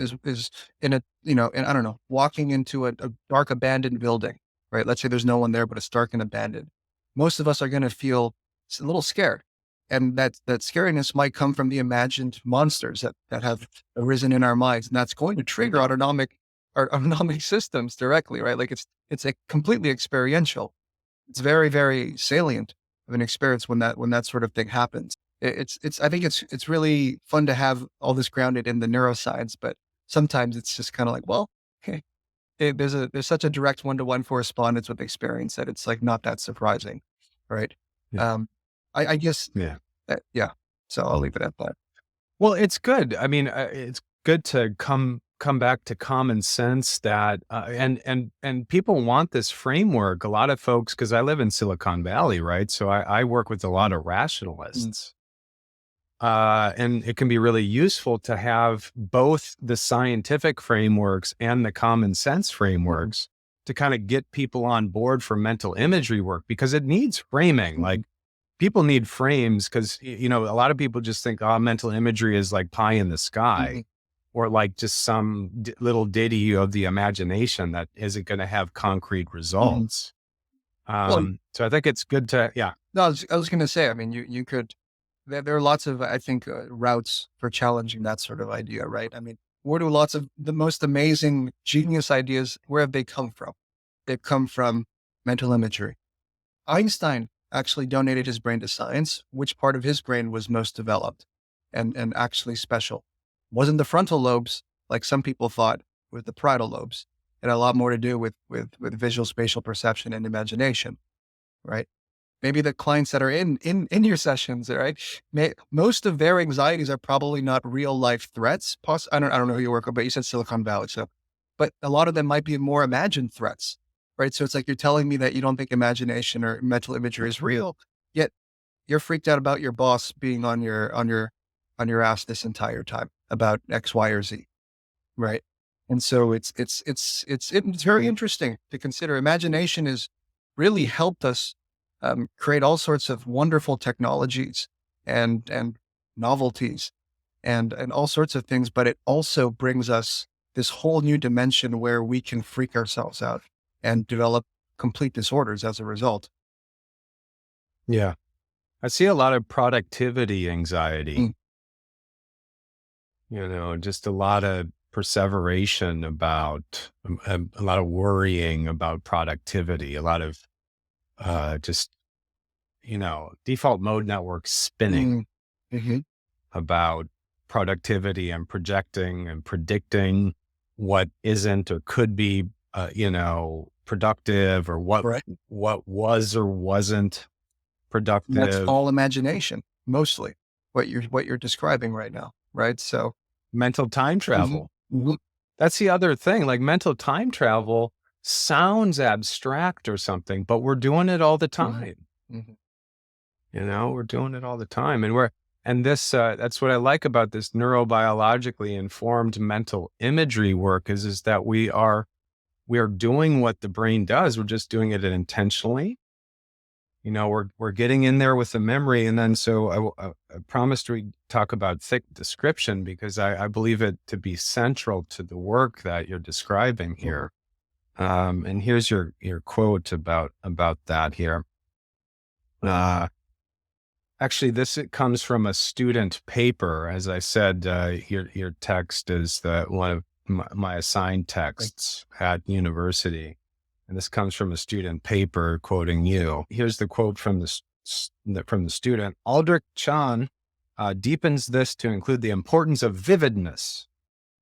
D: in I don't know, walking into a dark abandoned building, right? Let's say there's no one there, but it's dark and abandoned. Most of us are going to feel a little scared. And that scariness might come from the imagined monsters that have arisen in our minds. And that's going to trigger our autonomic systems directly, right? Like it's a completely experiential. It's very, very salient of an experience when that sort of thing happens. I think it's really fun to have all this grounded in the neuroscience, but sometimes it's just kind of like, well, okay, there's such a direct one-to-one correspondence with experience that it's like not that surprising, right?
C: Yeah.
D: I guess,
C: Yeah.
D: Yeah. So I'll leave it at that.
C: Well, it's good. I mean, it's good to come back to common sense that, and people want this framework. A lot of folks, because I live in Silicon Valley, right? So I work with a lot of rationalists. And it can be really useful to have both the scientific frameworks and the common sense frameworks to kind of get people on board for mental imagery work, because it needs framing. Like, people need frames because, a lot of people just think, mental imagery is like pie in the sky, or like just some little ditty of the imagination that isn't going to have concrete results.
D: Well,
C: So I think it's good to, yeah.
D: no, I was going to say, I mean, you could, there are lots of, I think, routes for challenging that sort of idea, right? I mean, where do lots of the most amazing genius ideas, where have they come from? They've come from mental imagery. Einstein actually donated his brain to science. Which part of his brain was most developed and actually special? Wasn't the frontal lobes, like some people thought, with the parietal lobes. It had a lot more to do with visual spatial perception and imagination, right? Maybe the clients that are in your sessions, right? Most of their anxieties are probably not real life threats. I don't know who you work with, but you said Silicon Valley. So, but a lot of them might be more imagined threats, right? So it's like, you're telling me that you don't think imagination or mental imagery is real, yet you're freaked out about your boss being on your ass this entire time about X, Y, or Z, right? And so it's very interesting to consider. Imagination has really helped us create all sorts of wonderful technologies and novelties and all sorts of things, but it also brings us this whole new dimension where we can freak ourselves out and develop complete disorders as a result.
C: Yeah. I see a lot of productivity anxiety, just a lot of perseveration about, a lot of worrying about productivity, a lot of just, default mode network spinning about productivity and projecting and predicting what isn't or could be, productive, or what was or wasn't productive.
D: That's all imagination, mostly what you're describing right now, right? So
C: mental time travel. That's the other thing. Like, mental time travel sounds abstract or something, but we're doing it all the time. We're doing it all the time. And that's what I like about this neurobiologically informed mental imagery work is that we are doing what the brain does. We're just doing it intentionally. We're getting in there with the memory. And then, so I promised we'd talk about thick description, because I believe it to be central to the work that you're describing here. And here's your quote about that here. Actually, it comes from a student paper. As I said, your text is one of my assigned texts at university. And this comes from a student paper quoting you. Here's the quote from the student. Aldrich Chan deepens this to include the importance of vividness,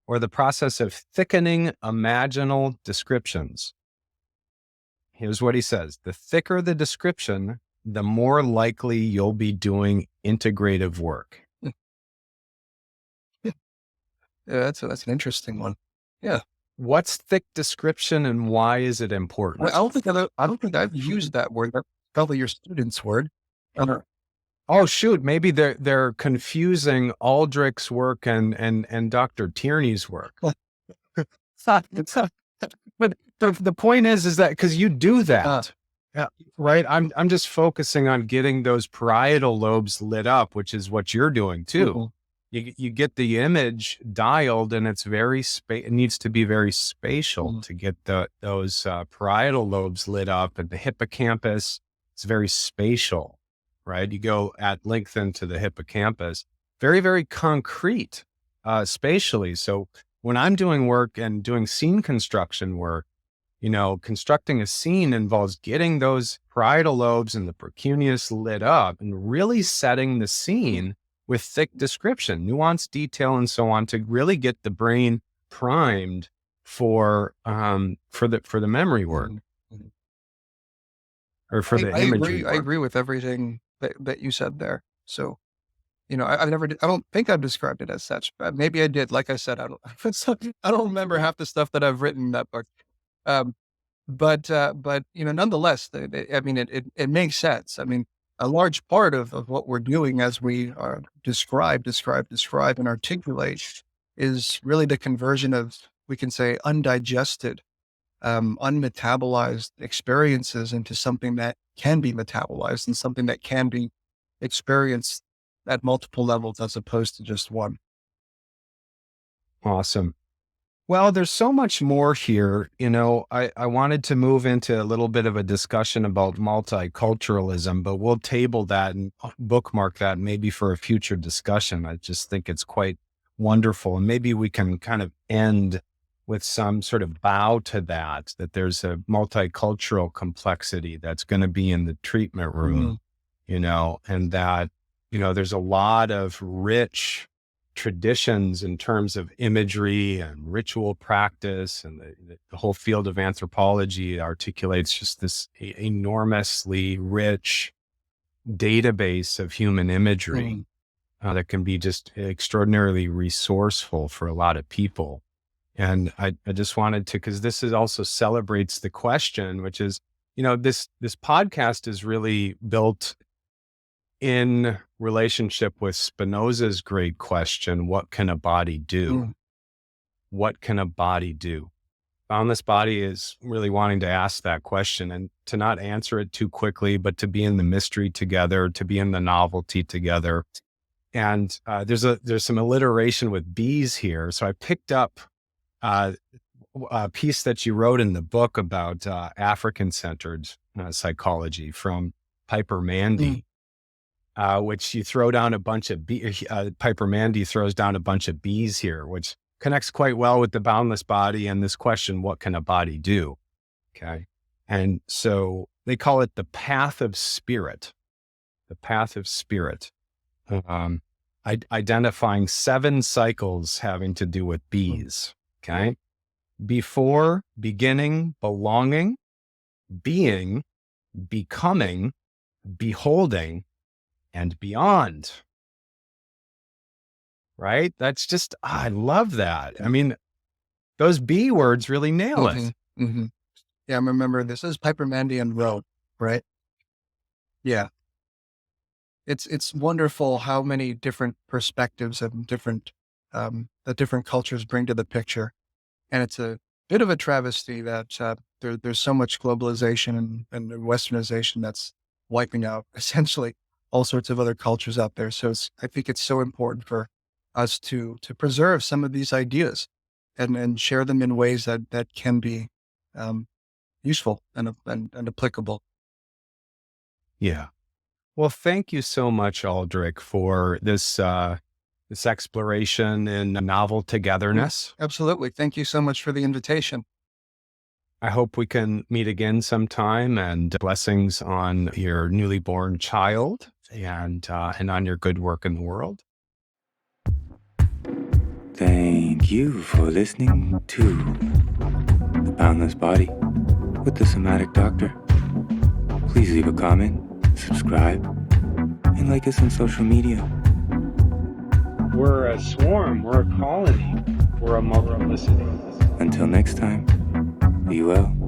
C: or the process of thickening imaginal descriptions. Here's what he says. The thicker the description, the more likely you'll be doing integrative work.
D: Yeah, that's an interesting one. Yeah.
C: What's thick description, and why is it important?
D: Well, I don't think I've used that word. That's probably your student's word.
C: Oh shoot, maybe they're confusing Aldrich's work and Dr. Tierney's work. But the point is that because you do that, right? I'm just focusing on getting those parietal lobes lit up, which is what you're doing too. You get the image dialed, and it's it needs to be very spatial to get those parietal lobes lit up, and the hippocampus is very spatial, right? You go at length into the hippocampus, very, very concrete spatially. So when I'm doing work and doing scene construction work, constructing a scene involves getting those parietal lobes and the precuneus lit up and really setting the scene with thick description, nuance, detail, and so on, to really get the brain primed for the memory work, or for the imagery work.
D: I agree with everything that you said there. So, I don't think I've described it as such, but maybe I did. Like I said, I don't remember half the stuff that I've written in that book. But nonetheless, it makes sense. I mean, a large part of what we're doing as we describe and articulate is really the conversion of, we can say, undigested, unmetabolized experiences into something that can be metabolized and something that can be experienced at multiple levels as opposed to just one.
C: Awesome. Well, there's so much more here. I wanted to move into a little bit of a discussion about multiculturalism, but we'll table that and bookmark that maybe for a future discussion. I just think it's quite wonderful. And maybe we can kind of end with some sort of bow to that there's a multicultural complexity that's going to be in the treatment room, and that, there's a lot of rich traditions in terms of imagery and ritual practice, and the whole field of anthropology articulates just this enormously rich database of human imagery that can be just extraordinarily resourceful for a lot of people. And I just wanted to, because this also celebrates the question, which is, this podcast is really built in relationship with Spinoza's great question, what can a body do? What can a body do? Boundless Body is really wanting to ask that question and to not answer it too quickly, but to be in the mystery together, to be in the novelty together. And there's some alliteration with bees here. So I picked up a piece that you wrote in the book about African-centered psychology from Piper Mandy. Which you throw down a bunch of Piper Mandy throws down a bunch of bees here, which connects quite well with the boundless body and this question, what can a body do? Okay. And so they call it the path of spirit, identifying 7 cycles having to do with bees. Okay. Before, beginning, belonging, being, becoming, beholding, and beyond. Right? That's just, I love that. I mean, those B words really nail it.
D: Yeah, I remember this is Piper Mandy and Rowe, right? Yeah. It's wonderful how many different perspectives and different that different cultures bring to the picture. And it's a bit of a travesty that there's so much globalization and westernization that's wiping out essentially all sorts of other cultures out there. So I think it's so important for us to preserve some of these ideas and share them in ways that can be useful and applicable.
C: Yeah. Well, thank you so much, Aldrich, for this exploration in novel togetherness.
D: Absolutely. Thank you so much for the invitation.
C: I hope we can meet again sometime, and blessings on your newly born child and on your good work in the world.
B: Thank you for listening to The Boundless Body with the Somatic Doctor. Please leave a comment, subscribe, and like us on social media.
A: We're a swarm, we're a colony, we're a multiplicity.
B: Until next time, be well.